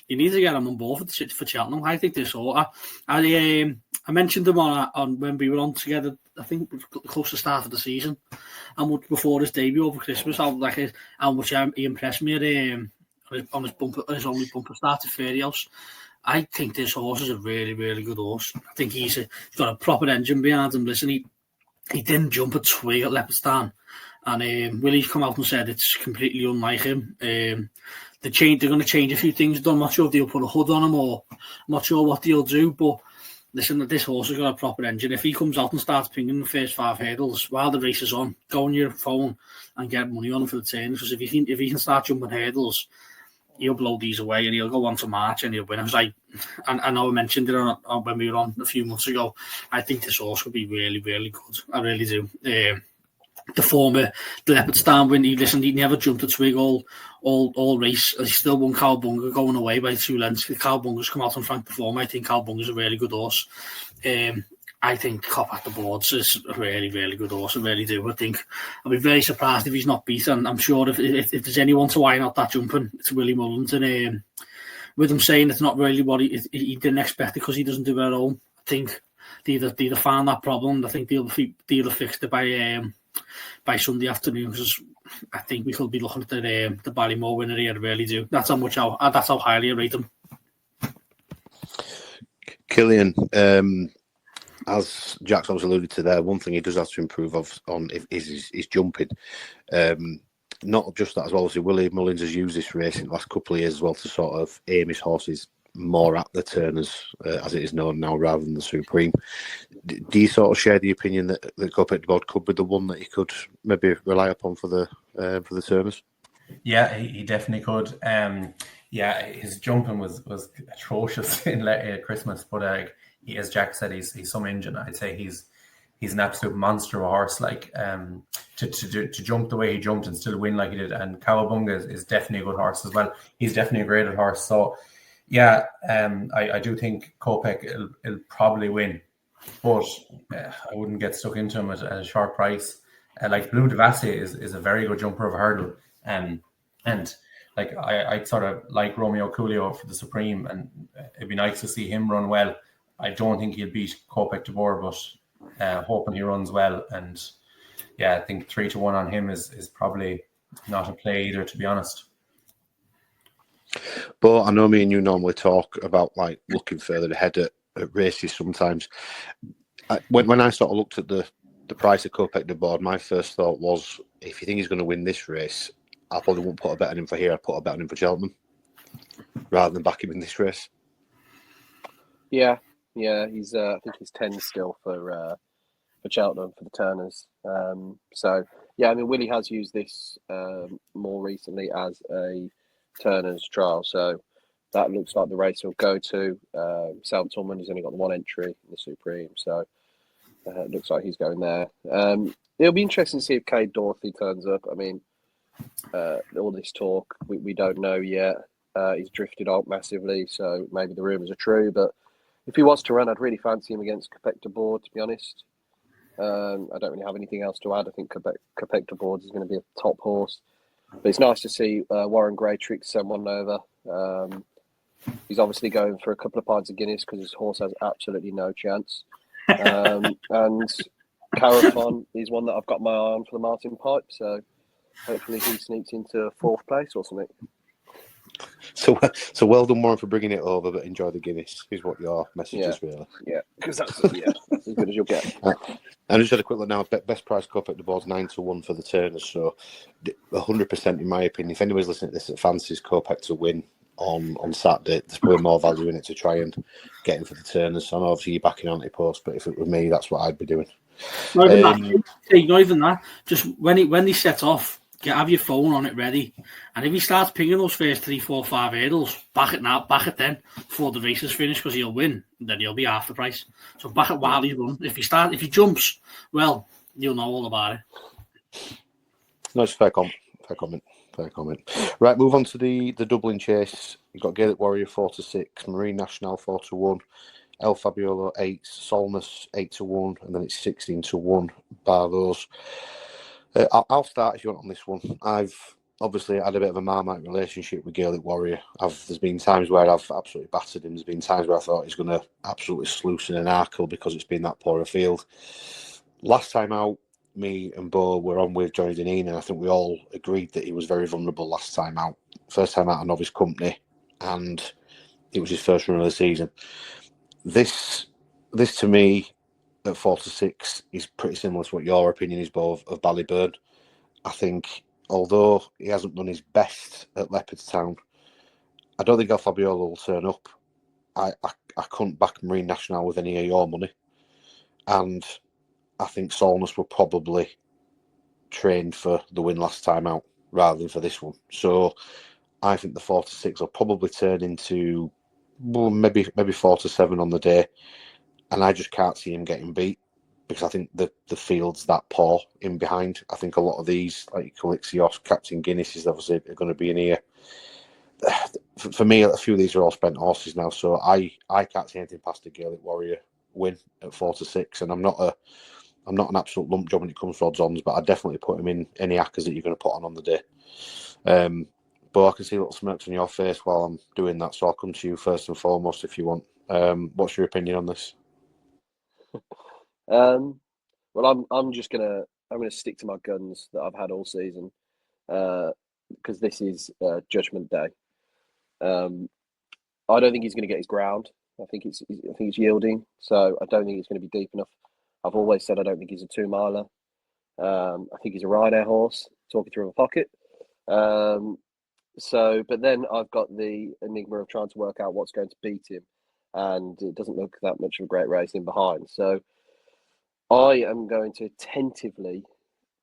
need to get him on board for Cheltenham. I think this order. I mentioned him on when we were on together. I think close to the start of the season, and before his debut over Christmas, how much he impressed me on his only bumper start at Fairyhouse. I think this horse is a really, really good horse. I think he's got a proper engine behind him. Listen, he didn't jump a twig at Leopardstown. And Willie's come out and said it's completely unlike him. They're going to change a few things. I'm not sure if they'll put a hood on him, or I'm not sure what they'll do. But listen, this horse has got a proper engine. If he comes out and starts pinging the first 5 hurdles while the race is on, go on your phone and get money on him for the turns. Because if he can start jumping hurdles, he'll blow these away and he'll go on to March and he'll win. I know I mentioned it when we were on a few months ago. I think this horse could be really, really good. I really do. The former Leopardstown win, he never jumped a twig all race. He still won Cowabunga going away by 2 lengths. Cowabunga's come out on Frank Perform. I think Cowabunga's a really good horse. I think Kopek the boards is a really, really good horse. I really do. I think I'll be very surprised if he's not beaten. I'm sure if there's anyone to iron out that jumping, it's Willie Mullins. And with him saying it's not really what he didn't expect it because he doesn't do it at all. I think they either found that problem. I think they'll fixed it by Sunday afternoon, because I think we could be looking at the Barrymore winner here. I really do. That's how highly I rate him. Cillian, as Jack's alluded to there, one thing he does have to improve on is jumping. Not just that as well. Obviously, Willie Mullins has used this race in the last couple of years as well to sort of aim his horses more at the turners, as it is known now, rather than the Supreme. Do you sort of share the opinion that Kopek the board could be the one that he could maybe rely upon for the turners? Yeah, he definitely could. His jumping was atrocious in Christmas, but as Jack said, he's some engine. I'd say he's an absolute monster of a horse. Like to jump the way he jumped and still win like he did. And Cowabunga is definitely a good horse as well. He's definitely a graded horse. So yeah, I do think Kopek will probably win, but I wouldn't get stuck into him at a short price. Like Blue Devassi is a very good jumper of a hurdle, and like I sort of like Romeo Coolio for the Supreme, and it'd be nice to see him run well. I don't think he'll beat Kopek de Boer, but hoping he runs well. And yeah, I think 3 to 1 on him is probably not a play either, to be honest. But I know me and you normally talk about like looking further ahead at races sometimes. When I sort of looked at the price of Kopek de board, my first thought was, if you think he's going to win this race, I probably won't put a bet on him for here. I'd put a bet on him for Cheltenham rather than back him in this race. Yeah. He's I think he's 10 still for Cheltenham for the Turners. So yeah, I mean Willie has used this more recently as a Turners trial. So that looks like the race he'll go to. Southampton has only got the one entry in the Supreme, so it looks like he's going there. It'll be interesting to see if Cade Dorothy turns up. I mean, all this talk, we don't know yet. He's drifted out massively, so maybe the rumours are true. But if he was to run, I'd really fancy him against Kopek de board, to be honest. I don't really have anything else to add. I think Kopek de board is going to be a top horse. But it's nice to see Warren Greytrick send one over. He's obviously going for a couple of pints of Guinness because his horse has absolutely no chance. And Carafon is one that I've got my eye on for the Martin Pipe. So hopefully he sneaks into fourth place or something. So well done, Warren, for bringing it over, but enjoy the Guinness is what your message is, really. Yeah, because that's as good as you'll get. I just had a quick look now. Best price cup at the board's 9-1 for the Turners. So 100%, in my opinion, if anybody's listening to this that fancies Kopek to win on Saturday, there's probably more value in it to try and get him for the Turners. So I know obviously you're backing anti-post, but if it were me, that's what I'd be doing. Not even that. Just when they set off, have your phone on it ready, and if he starts pinging those first 3, 4, 5 hurdles, back it then before the race is finished, because he'll win, then he'll be half the price. So back it while he's run. If he jumps, well, you'll know all about it. No, it's fair comment. Right, move on to the Dublin Chase. You've got Gaelic Warrior 4-6, Marine National 4-1, El Fabiolo 8, Solness 8-1, and then it's 16-1 bar those. I'll start if you want on this one. I've obviously had a bit of a Marmite relationship with Gaelic Warrior. There's been times where I've absolutely battered him. There's been times where I thought he's going to absolutely sluice in an Arkle because it's been that poor a field. Last time out, me and Bo were on with Johnny Deneen, and I think we all agreed that he was very vulnerable last time out. First time out of novice company, and it was his first run of the season. This to me, at 4-6 is pretty similar to what your opinion is, Bo, of Ballyburn. I think, although he hasn't done his best at Leopardstown, I don't think El Fabiolo will turn up. I couldn't back Marine National with any of your money. And I think Solness were probably trained for the win last time out rather than for this one. So I think the 4-6 will probably turn into maybe 4-7 on the day. And I just can't see him getting beat because I think the field's that poor in behind. I think a lot of these, like Calixios, Captain Guinness, is obviously going to be in here. For me, a few of these are all spent horses now, so I can't see anything past the Gaelic Warrior win at 4-6. And I'm not an absolute lump job when it comes to odds-ons, but I definitely put him in any hackers that you're going to put on the day. But I can see little smirks on your face while I'm doing that, so I'll come to you first and foremost if you want. What's your opinion on this? Well, I'm gonna stick to my guns that I've had all season, because this is Judgment Day. I don't think he's going to get his ground. I think he's yielding, so I don't think it's going to be deep enough. I've always said I don't think he's a 2-miler. I think he's a Ryanair horse talking through a pocket. But then I've got the enigma of trying to work out what's going to beat him, and it doesn't look that much of a great race in behind. So I am going to tentatively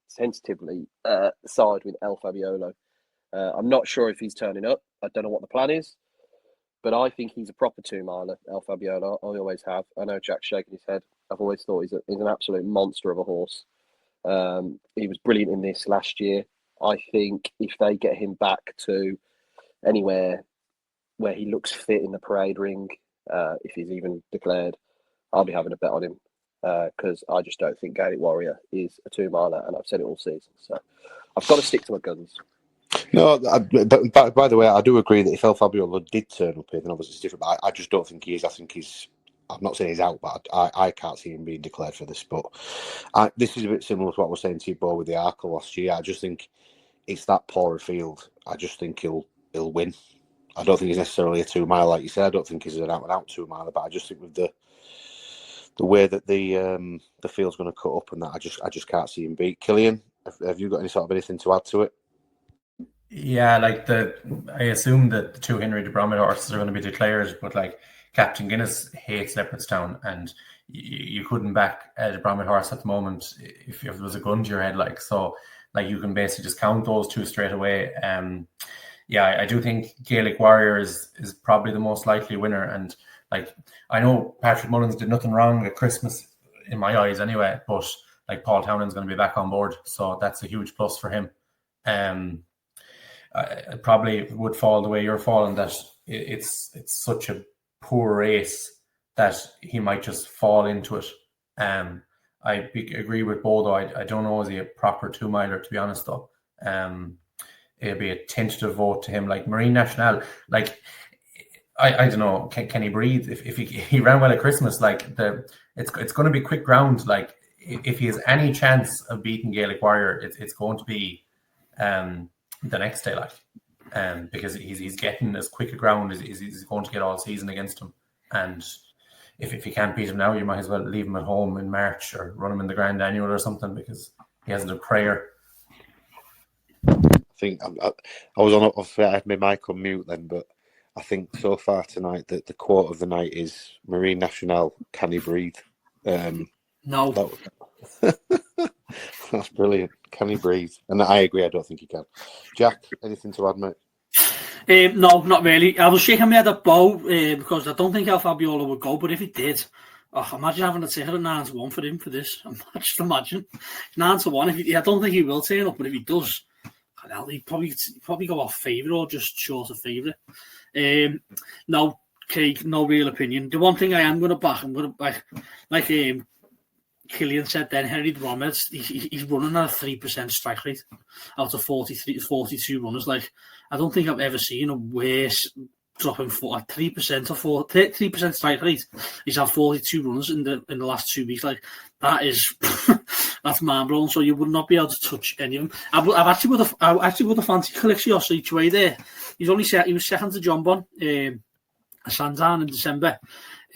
side with El Fabiolo. I'm not sure if he's turning up. I don't know what the plan is, but I think he's a proper 2-miler, El Fabiolo. I always have. I know Jack's shaking his head. I've always thought he's an absolute monster of a horse. He was brilliant in this last year. I think if they get him back to anywhere where he looks fit in the parade ring, if he's even declared, I'll be having a bet on him, because I just don't think Gaelic Warrior is a 2-miler, and I've said it all season. So I've got to stick to my guns. No, but by the way, I do agree that if El Fabiolo did turn up here, then obviously it's different. But I just don't think he is. I think I'm not saying he's out, but I can't see him being declared for this. But this is a bit similar to what I was saying to you, Bo, with the Arkle last year. I just think it's that poor a field. I just think he'll win. I don't think he's necessarily a 2 mile, like you said. I don't think he's an out and out 2 miler, but I just think with the way that the field's going to cut up and that, I just can't see him beat. Cillian, have you got any sort of anything to add to it? Yeah, like I assume that the 2 Henry de Bromhead horses are going to be declared, but like Captain Guinness hates Leopardstown, and you couldn't back a de Bromhead horse at the moment if there was a gun to your head, like, so like you can basically just count those 2 straight away. Yeah, I do think Gaelic Warrior is probably the most likely winner, and like I know Patrick Mullins did nothing wrong at Christmas in my eyes anyway, but like Paul Townend's going to be back on board, so that's a huge plus for him. I probably would fall the way you're falling, that it's such a poor race that he might just fall into it. I agree with Bodo. I don't know, is he a proper 2 miler, to be honest though. It'll be a tentative vote to him. Like Marine National, like I don't know, can he breathe? If he ran well at Christmas, like it's going to be quick ground. Like if he has any chance of beating Gaelic Warrior, it's going to be the next day, like, because he's getting as quick a ground as he's going to get all season against him. And if you can't beat him now, you might as well leave him at home in March or run him in the Grand Annual or something, because he hasn't a prayer. I think I was on. Obviously, I had my mic on mute then, but I think so far tonight that the quote of the night is Marine National. Can he breathe? No. That's brilliant. Can he breathe? And I agree. I don't think he can. Jack, anything to add, mate? No, not really. I was shaking my head at Bo because I don't think El Fabiola would go, but if he did, imagine having a ticket at 9-1 for him for this. Just imagine 9-1. I don't think he will turn up, but if he does, he'd probably go off favourite or just short of favourite. No, Craig, no real opinion. The one thing I am going to back, I'm going to back, like Cillian said then, Henry de Bromhead, he's running at a 3% strike rate out of 42 runners. Like, I don't think I've ever seen a worse dropping for at 3% or 3% strike rate. He's had 42 runners in the last 2 weeks. Like, that is that's mind blowing. So you would not be able to touch any of them. I actually would have fancied Calixtos each way there. He was second to John Bon, Sandan in December.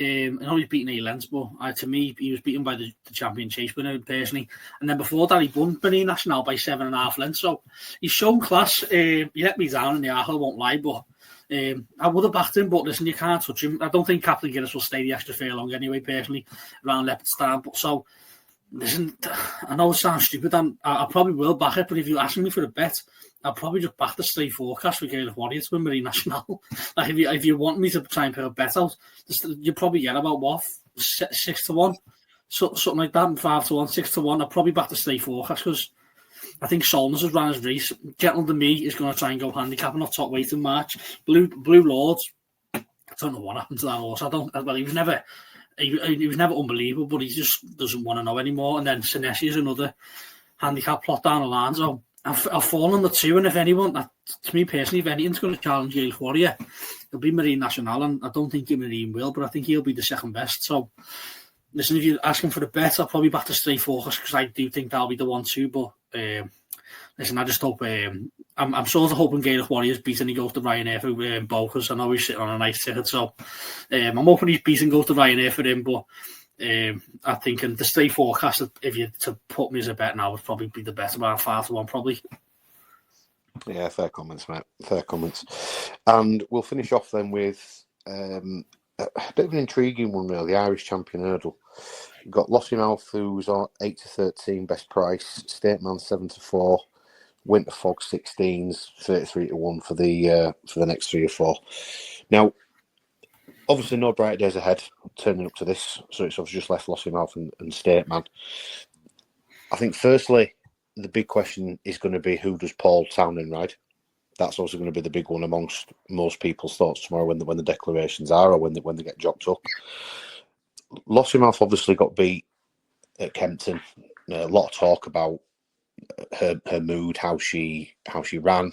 I know he's beaten A-Lens, but to me, he was beaten by the champion chase winner personally. And then before that, he won Marine National by 7.5 lengths. So he's shown class. He let me down in the Arthur, won't lie, but I would have backed him. But listen, you can't touch him. I don't think Captain Guinness will stay the extra furlong anyway, personally, around Leopardstown. But so, listen, I know it sounds stupid. I probably will back it, but if you're asking me for a bet, I'll probably just back the straight forecast for Gaelic Warriors to win Marine National. Like if you want me to try and put a bet out, you probably get about what 6-1, something like that, 5-1, 6-1. I'll probably back the straight forecast because I think Solness has ran his race. Gentleman to me is going to try and go handicap and not top weight in March. Blue Lords, I don't know what happened to that horse. He was never. He was never unbelievable, but he just doesn't want to know anymore. And then Senesi is another handicap plot down the line. So I've fallen on the 2, and if anyone, to me personally, if anyone's going to challenge Gaelic Warrior, it'll be Marine National, and I don't think Marine will, but I think he'll be the second best. So, listen, if you're asking for the bet, I'll probably back to straight focus because I do think that'll be the one too. But listen, I just hope I'm sort of hoping Gaelic Warriors beat and he goes to Ryanair for Bo, because I know he's sitting on a nice ticket. So I'm hoping he's beaten goes to Ryanair for him, but I think in the straight forecast, if you to put me as a bet now, would probably be the best, about 5-1 probably. Yeah, fair comments, mate. Fair comments. And we'll finish off then with a bit of an intriguing one, really. The Irish Champion Hurdle. You've got Lossiemouth, who's on 8-13 best price. Stateman 7-4. Winter Fog 16s, 33-1 for the next 3 or 4. Now, obviously, no bright days ahead turning up to this, so it's obviously just left Lossiemouth and Stateman. I think, firstly, the big question is going to be, who does Paul Townend ride? That's also going to be the big one amongst most people's thoughts tomorrow when the declarations are, or when they get jocked up. Lossiemouth obviously got beat at Kempton. A lot of talk about her mood, how she ran.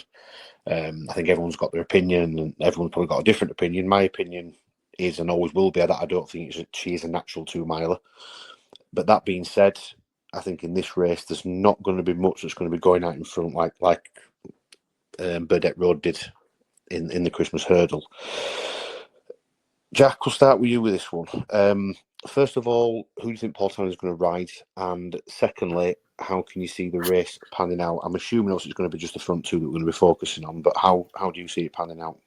I think everyone's got their opinion, and everyone's probably got a different opinion. My opinion is, and always will be, that I don't think she is a natural 2-miler. But that being said, I think in this race there's not going to be much that's going to be going out in front like Burdett Road did in the Christmas hurdle. Jack, we'll start with you with this one. First of all, who do you think Paul Town is going to ride? And secondly, how can you see the race panning out? I'm assuming also it's going to be just the front two that we're going to be focusing on, but how do you see it panning out?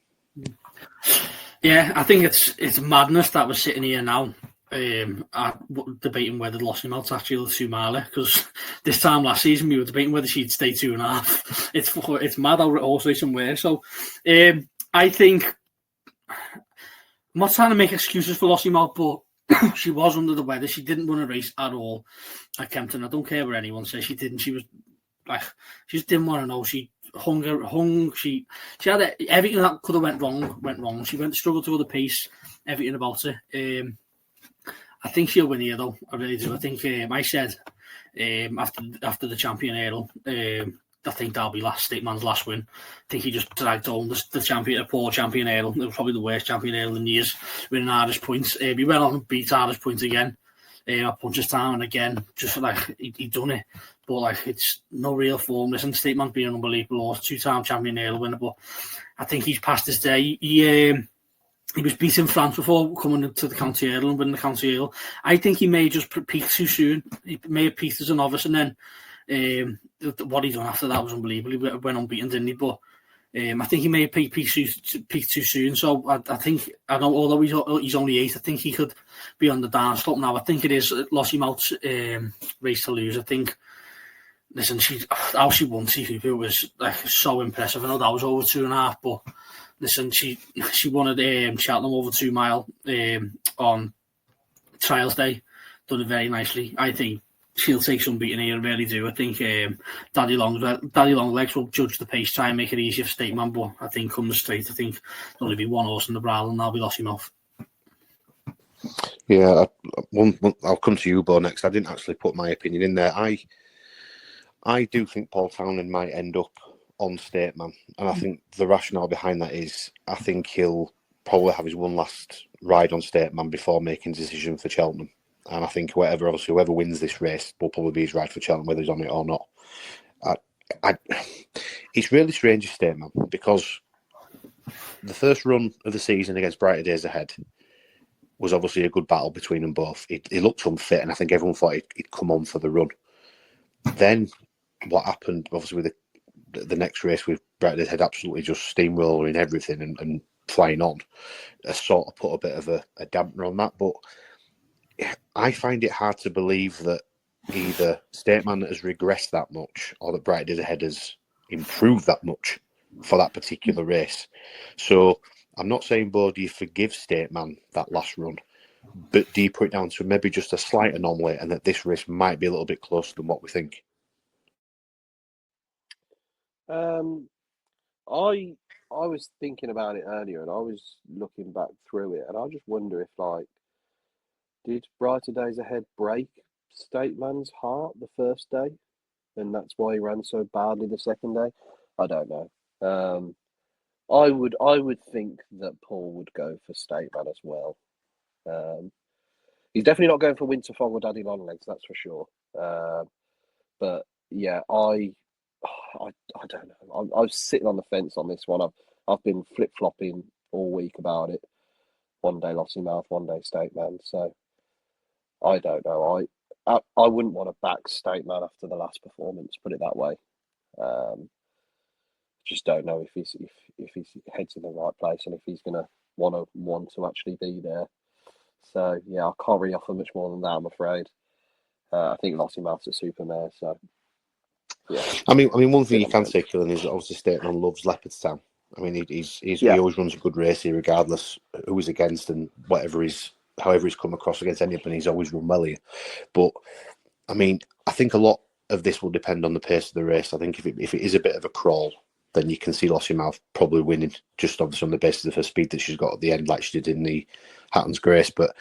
Yeah, I think it's madness that we're sitting here now debating whether Lossiemouth's actually the 2 miler, because this time last season we were debating whether she'd stay 2.5. It's mad how horse racing works. So I think, I'm not trying to make excuses for Lossiemouth, but she was under the weather. She didn't run a race at all at Kempton. I don't care what anyone says. She didn't. She was like, she just didn't want to know. She hung. She had everything that could have went wrong. She struggled to go the pace. Everything about her. I think she'll win here though. I really do. I think I said after the Champion Hurdle, I think that'll be State Man's last win. I think he just dragged home the poor Champion Hurdle. It was probably the worst Champion Hurdle in years, winning Irish points. He went on and beat Irish points again at Punchestown, and again, just like he done it. But like, it's no real form. Listen, State Man's been an unbelievable horse, 2-time Champion Hurdle winner, but I think he's past his day. He was beating France before coming into the County Hurdle and winning the County Hurdle. I think he may just peak too soon. He may have peaked as a novice, and then what he done after that was unbelievable. He went unbeaten, didn't he? But I think he may have peaked too soon. So I think, although he's only 8, I think he could be on the down slope now. I think it is Lossiemouth's race to lose. I think, listen, how she won Tifu was like so impressive. I know that was over 2.5, but listen, she won at Cheltenham over 2 mile on trials day. Done it very nicely. I think she'll take some beating here, I really do. I think Daddy Longlegs will judge the pace, try and make it easier for State Man, but I think come the straight, I think there'll only be one horse in the bridle, and that'll be Lossiemouth. Yeah, I'll come to you, Bo, next. I didn't actually put my opinion in there. I do think Paul Townend might end up on State Man, and I think the rationale behind that is I think he'll probably have his one last ride on State Man before making a decision for Cheltenham. And I think whoever wins this race will probably be his ride for Cheltenham, whether he's on it or not. It's really strange, State Man, because the first run of the season against Brighter Days Ahead was obviously a good battle between them both. He looked unfit, and I think everyone thought he'd come on for the run. Then what happened, obviously, with the next race with Brighter Days Ahead absolutely just steamrolling everything and flying on, sort of put a bit of a dampener on that. But I find it hard to believe that either State Man has regressed that much or that Brighter Days Ahead has improved that much for that particular race. So I'm not saying, Bo, do you forgive State Man that last run, but do you put it down to maybe just a slight anomaly and that this race might be a little bit closer than what we think? I was thinking about it earlier, and I was looking back through it, and I just wonder if, like, did Brighter Days Ahead break State Man's heart the first day, and that's why he ran so badly the second day? I don't know. I would think that Paul would go for State Man as well. He's definitely not going for Winter Fog or Daddy Longlegs, that's for sure. But yeah, I don't know. I was sitting on the fence on this one. I've been flip flopping all week about it. One day Lossiemouth, one day State Man. So I don't know. I wouldn't want to back State Man after the last performance. Put it that way. Just don't know if his head's in the right place and if he's going to want to actually be there. So yeah, I can't really offer much more than that, I'm afraid. I think Lossiemouth's a super mare. So yeah. I mean, one thing you can say, Cillian, is that obviously State Man loves Leopardstown. I mean, he always runs a good race here, regardless who he's against and however he's come across against anybody. He's always run well here. But I mean, I think a lot of this will depend on the pace of the race. I think if it is a bit of a crawl, then you can see Lossiemouth probably winning, just obviously on the basis of her speed that she's got at the end, like she did in the Hatton's Grace. But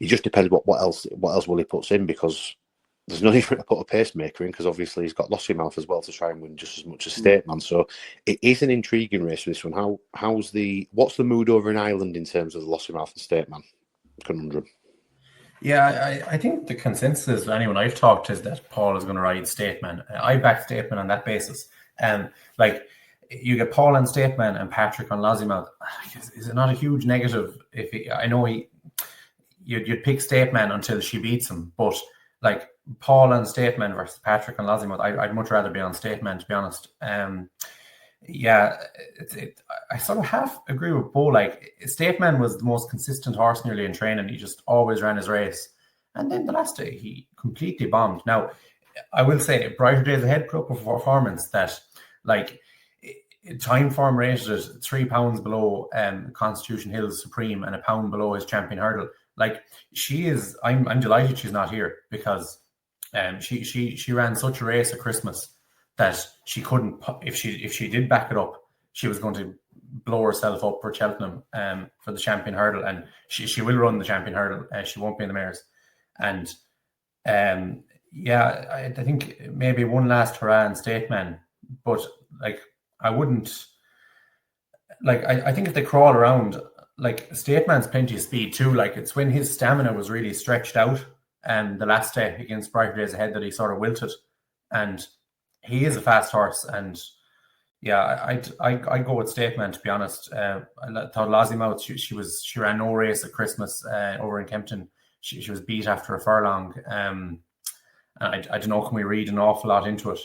it just depends what else will he puts in, because there's no need for him to put a pacemaker in, because obviously he's got Lossiemouth as well to try and win just as much as State Man. So it is an intriguing race for this one. What's the mood over in Ireland in terms of the Lossiemouth and State Man conundrum? Yeah, I think the consensus, anyone I've talked to, is that Paul is going to ride State Man. I back State Man on that basis. you get Paul on Stateman and Patrick on Lossiemouth. Is it not a huge negative? I know you'd pick Stateman until she beats him, but like Paul on Stateman versus Patrick on Lossiemouth, I'd much rather be on Stateman, to be honest. Yeah, I sort of half agree with Bo. Like, Stateman was the most consistent horse nearly in training. He just always ran his race. And then the last day, he completely bombed. Now, I will say, Brighter Days Ahead put up a performance that, like, time form rated it 3 pounds below Constitution Hill's Supreme and a pound below his Champion Hurdle. Like, she is, I'm delighted she's not here, because she ran such a race at Christmas that she couldn't, if she did back it up, she was going to blow herself up for Cheltenham for the Champion Hurdle, and she will run the Champion Hurdle. She won't be in the mares. And I think maybe one last hurrah in Stateman, but like, I wouldn't, like, I think if they crawl around, like, Stateman's plenty of speed too. Like, it's when his stamina was really stretched out the last day against Brighter Days Ahead that he sort of wilted, and he is a fast horse. And yeah, I go with Stateman, to be honest. I thought Lossiemouth, she ran no race at Christmas over in Kempton. She was beat after a furlong. And I don't know, can we read an awful lot into it?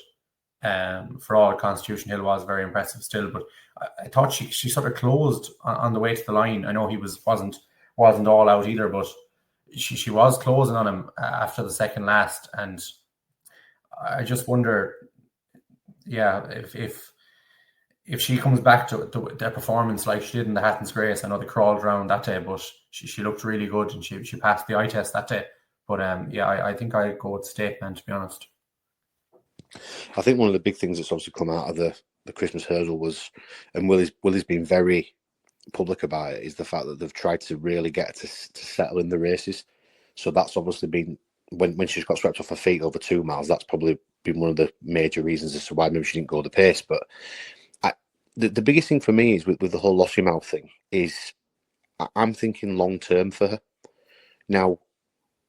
For all, Constitution Hill was very impressive still, but I thought she sort of closed on the way to the line. I know he wasn't all out either, but she was closing on him after the second last, and I just wonder, if she comes back to the performance like she did in the Hatton's Grace. I know they crawled around that day, but she looked really good, and she passed the eye test that day. But I think I'd go with Stateman, to be honest. I think one of the big things that's obviously come out of the Christmas hurdle was, and Willie's been very public about it, is the fact that they've tried to really get her to settle in the races. So that's obviously been, when she's got swept off her feet over 2 miles, that's probably been one of the major reasons as to why maybe she didn't go the pace. But the biggest thing for me is with the whole Lossiemouth thing is, I'm thinking long term for her. Now,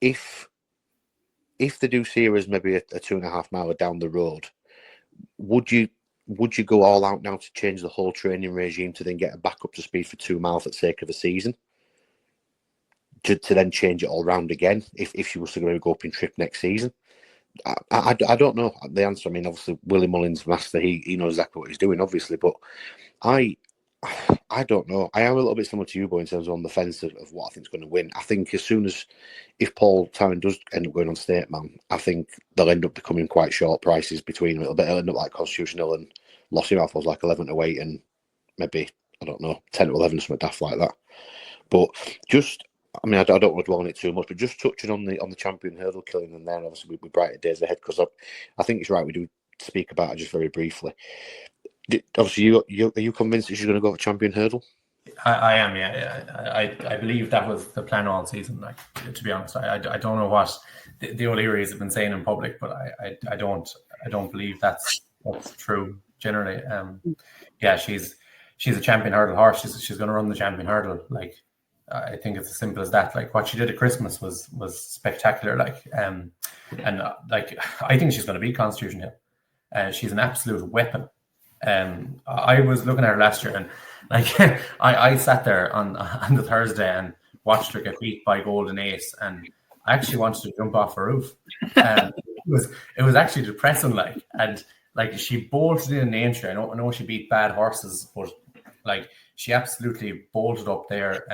if they do see her as maybe a 2.5 mile down the road, would you go all out now to change the whole training regime to then get her back up to speed for 2 miles for the sake of a season? To then change it all round again if she was to go up in trip next season? I don't know the answer. I mean, obviously, Willie Mullins, master, he knows exactly what he's doing, obviously, but I don't know. I am a little bit similar to you, Bo, in terms of on the fence of what I think is going to win. I think if Paul Tarrant does end up going on Stateman, I think they'll end up becoming quite short prices between a little bit. It'll end up like Constitutional and Lossiemouth was like 11 to 8 and maybe, I don't know, 10 to 11, something daft like that. But just, I mean, I don't want to dwell on it too much, but just touching on the Champion Hurdle, Cillian, and then obviously with Brighter Days Ahead, because I think it's right we do speak about it just very briefly. Obviously, are you convinced that she's going to go for Champion Hurdle? I am, yeah. I believe that was the plan all season. Like, to be honest, I don't know what the O'Learys have been saying in public, but I don't believe that's true generally. She's a Champion Hurdle horse. She's going to run the Champion Hurdle. Like, I think it's as simple as that. Like, what she did at Christmas was spectacular. Like, like, I think she's going to beat Constitution Hill. She's an absolute weapon. I was looking at her last year, and like, I sat there on the Thursday and watched her get beat by Golden Ace, and I actually wanted to jump off her roof. It was actually depressing. Like she bolted in an entry. I know she beat bad horses, but like, she absolutely bolted up there.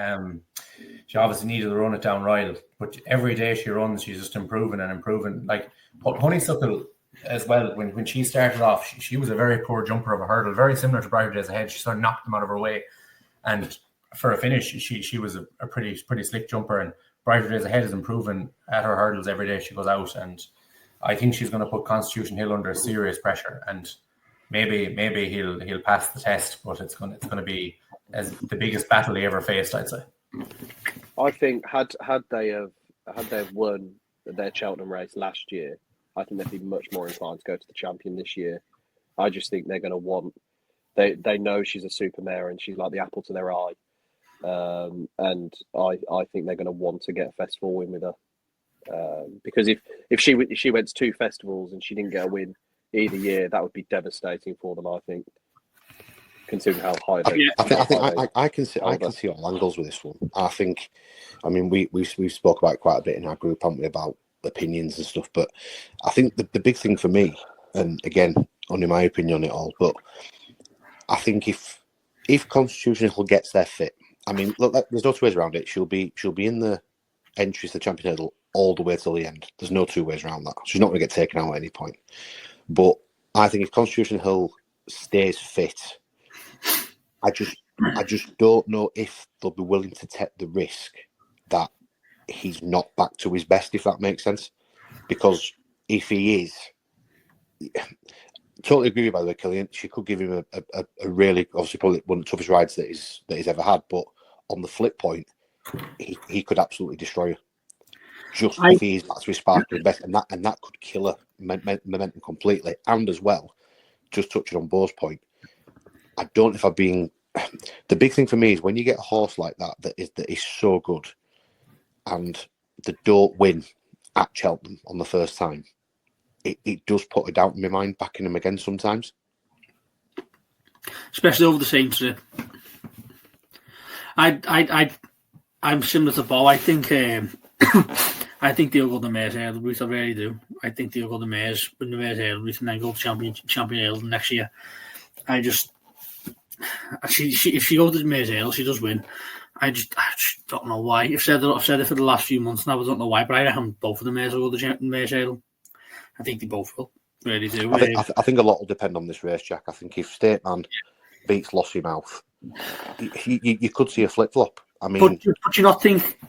She obviously needed to run it down Royal, but every day she runs, she's just improving and improving. Like, Honeysuckle as well, when she started off, she was a very poor jumper of a hurdle, very similar to Brighter Days Ahead. She sort of knocked them out of her way, and for a finish, she was a pretty slick jumper. And Brighter Days Ahead is improving at her hurdles every day she goes out, and I think she's going to put Constitution Hill under serious pressure, and maybe he'll pass the test, but it's going to be as the biggest battle he ever faced, I'd say. I think had they have won their Cheltenham race last year, I think they'd be much more inclined to go to the Champion this year. I just think they're going to want. They know she's a super mare and she's like the apple to their eye, and I think they're going to want to get a festival win with her, because if she went to 2 festivals and she didn't get a win either year, that would be devastating for them, I think. considering how high they. Yeah. I can see all angles with this one. I think, I mean, we've spoke about it quite a bit in our group, haven't we, about opinions and stuff. But I think the big thing for me, and again, only my opinion on it all, but I think if Constitution Hill gets their fit, I mean, look, there's no two ways around it. She'll be in the entries to the champion hurdle all the way till the end. There's no two ways around that. She's not going to get taken out at any point. But I think if Constitution Hill stays fit, I just don't know if they'll be willing to take the risk that he's not back to his best, if that makes sense. Because if he is, totally agree with you, by the way, Cillian. She could give him a really, obviously, probably one of the toughest rides that he's ever had. But on the flip point, he could absolutely destroy her. Just if he is back to his sparkling best, and that could kill her momentum completely. And as well, just touching on Bo's point, I don't know if I'm being. The big thing for me is when you get a horse like that is so good, and they don't win at Cheltenham on the first time. It does put a doubt in my mind backing him again sometimes, especially over the same trip. I'm similar to Bo. I think I think they'll go the Mares Hurdle route. I really do. I think they'll go the Mares, win the Mares Hurdle route, and then go to champion hurdle next year. If she goes to the Mares Hurdle, she does win. I just don't know why. I've said it for the last few months now. I don't know why, but I reckon both of the Mares will go to the Mares Hurdle. I think they both will. Really do. I think a lot will depend on this race, Jack. I think if Stateman beats Lossiemouth, you could see a flip flop. I mean, but you not think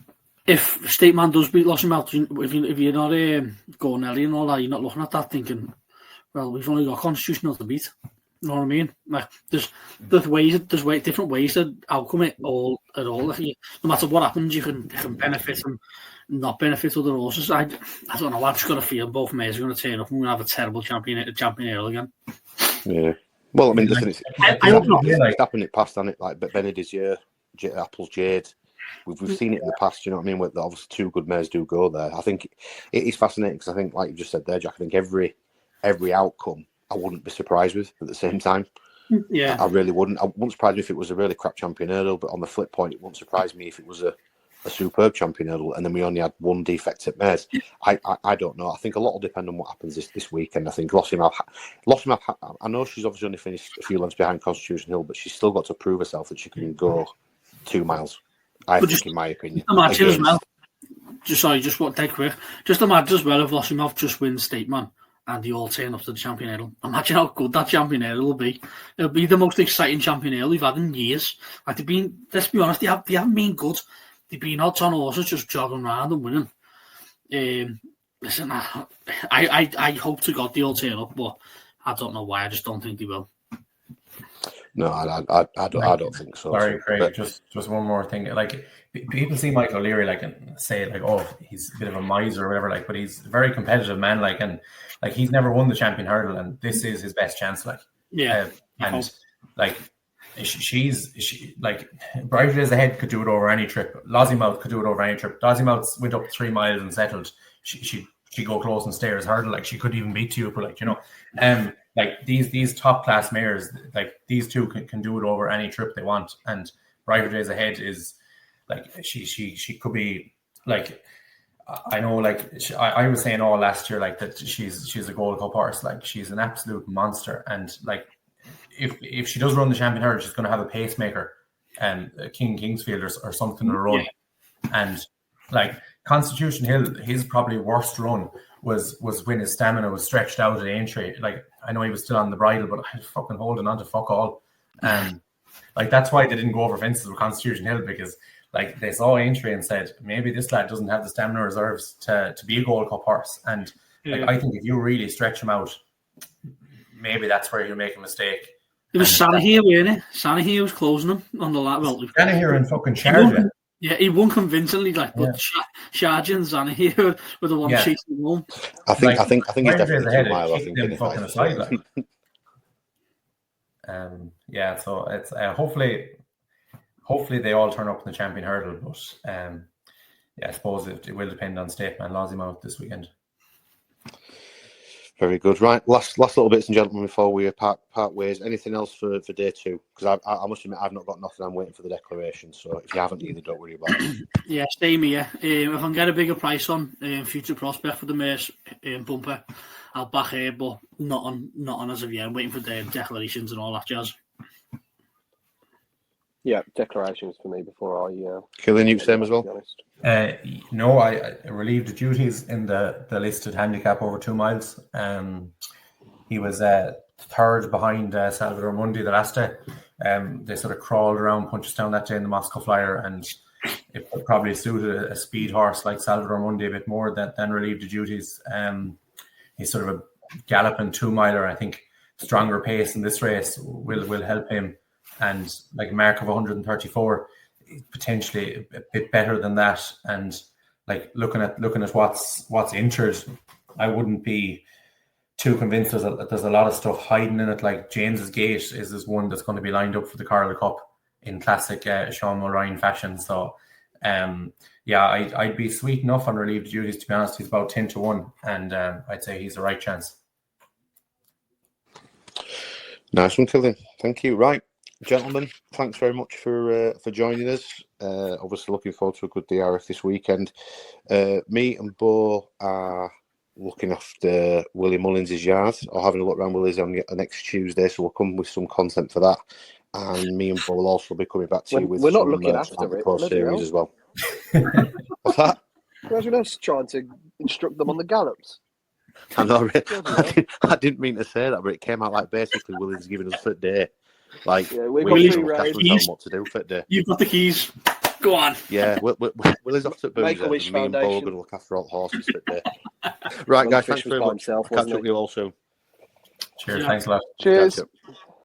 if Stateman does beat Lossiemouth, if you're not going early and all that, you're not looking at that thinking, well, we've only got Constitutional to beat. You know what I mean? Like there's different ways to outcome it all at all. Like, no matter what happens, you can benefit and not benefit other horses. I don't know. I've just got a feeling both mares are going to turn up and we're going to have a terrible champion earl again. Yeah. Well, I mean, listen, it's happened it past, hasn't it? Like Benedizure, Apples Jade. We've seen it in the past. You know what I mean? Where obviously two good mares do go there. I think it is fascinating because I think, like you just said there, Jack. I think every outcome I wouldn't be surprised with at the same time. Yeah, I really wouldn't. I wouldn't surprise me if it was a really crap champion hurdle, but on the flip point, it wouldn't surprise me if it was a superb champion hurdle and then we only had one defect at mares. I don't know. I think a lot will depend on what happens this weekend. I think Lossiemouth, I know she's obviously only finished a few lengths behind Constitution Hill, but she's still got to prove herself that she can go 2 miles. I think, in my opinion. Imagine as well. Just what dead quick. Just imagine as well if Lossiemouth just wins Stateman and they all turn up to the champion hurdle. Imagine how good that champion hurdle will be. It'll be the most exciting champion hurdle we've had in years. Like they've been, let's be honest, they haven't been good. They've been odds on horses just jogging around and winning. Listen, I hope to God they all turn up, but I don't know why. I just don't think they will. No, I don't think so. Sorry, Craig. But just one more thing. Like people see Michael O'Leary and say like, oh, he's a bit of a miser or whatever. Like, but he's a very competitive man. And he's never won the champion hurdle, and this is his best chance. She Brighter Days Ahead could do it over any trip. Lossiemouth could do it over any trip. Lossiemouth went up 3 miles and settled. She go close and stay as hurdle. Like she could even beat Tuper. These top class mares, these two can do it over any trip they want. And Brighter Days Ahead is she could be I know I was saying all last year that she's a Gold Cup horse. She's an absolute monster. And if she does run the champion hurdle, she's going to have a pacemaker and King Kingsfield or something to run. Yeah. And Constitution Hill, his probably worst run was when his stamina was stretched out at Aintree. I know he was still on the bridle, but I was fucking holding on to fuck all. That's why they didn't go over fences with Constitution Hill, because they saw Aintree and said, maybe this lad doesn't have the stamina reserves to be a Gold Cup horse. And I think if you really stretch him out, maybe that's where you'll make a mistake. It was Sanahir, wasn't it? Sanahir was closing him on the lap. Sanahir and fucking Sharjah. Yeah, he won convincingly, but Sharjah and Sanahir were the ones chasing him home. I think he's definitely 2 mile. I think them fucking aside. So it's hopefully they all turn up in the champion hurdle, but I suppose it will depend on Stateman Lossiemouth this weekend. Very good. Right, last little bits and gentlemen before we part ways. Anything else for day 2? Because I must admit I've not got nothing. I'm waiting for the declaration. So if you haven't either, don't worry about it. Yeah, same here. If I can get a bigger price on future prospect for the Merce bumper, I'll back it, but not on as of yet. I'm waiting for the declarations and all that jazz. Yeah, declarations for me before I. Cillian, you same as well. No, I relieved the duties in the listed handicap over 2 miles. He was third behind Salvador Mundi the last day. They sort of crawled around punches down that day in the Moscow Flyer, and it probably suited a speed horse like Salvador Mundi a bit more than relieved the duties. He's sort of a galloping 2 miler. I think stronger pace in this race will help him. And like mark of 134, potentially a bit better than that. And like looking at what's injured, I wouldn't be too convinced. There's a lot of stuff hiding in it. Like James's Gate is one that's going to be lined up for the Carlow Cup in classic Sean Mulryan fashion. So I'd be sweet enough on relieved duties, to be honest. He's about 10-1, and I'd say he's the right chance. Nice one, Cillian. Thank you. Right, gentlemen, thanks very much for joining us. Obviously looking forward to a good DRF this weekend. Me and Bo are looking after Willie Mullins' yard, or having a look around Willie's on next Tuesday, so we'll come with some content for that. And me and Bo will also be coming back to you with we're not some looking after it. Pro series as well. What's that? Imagine us trying to instruct them on the gallops. I know, I didn't mean to say that, but it came out like basically Willie's giving us fit day. Like, we've got Willie's free tell rides. him what to do fit day. You've got the keys. Go on. Yeah, Willie's off to Boozer, and Make-A-Wish me and Bo are Foundation. going to look after all the horses fit day. Right, guys, Fish thanks was very by much. himself, Catch wasn't up he? with you all soon. Cheers, Yeah. thanks a lot. Cheers. Catch up.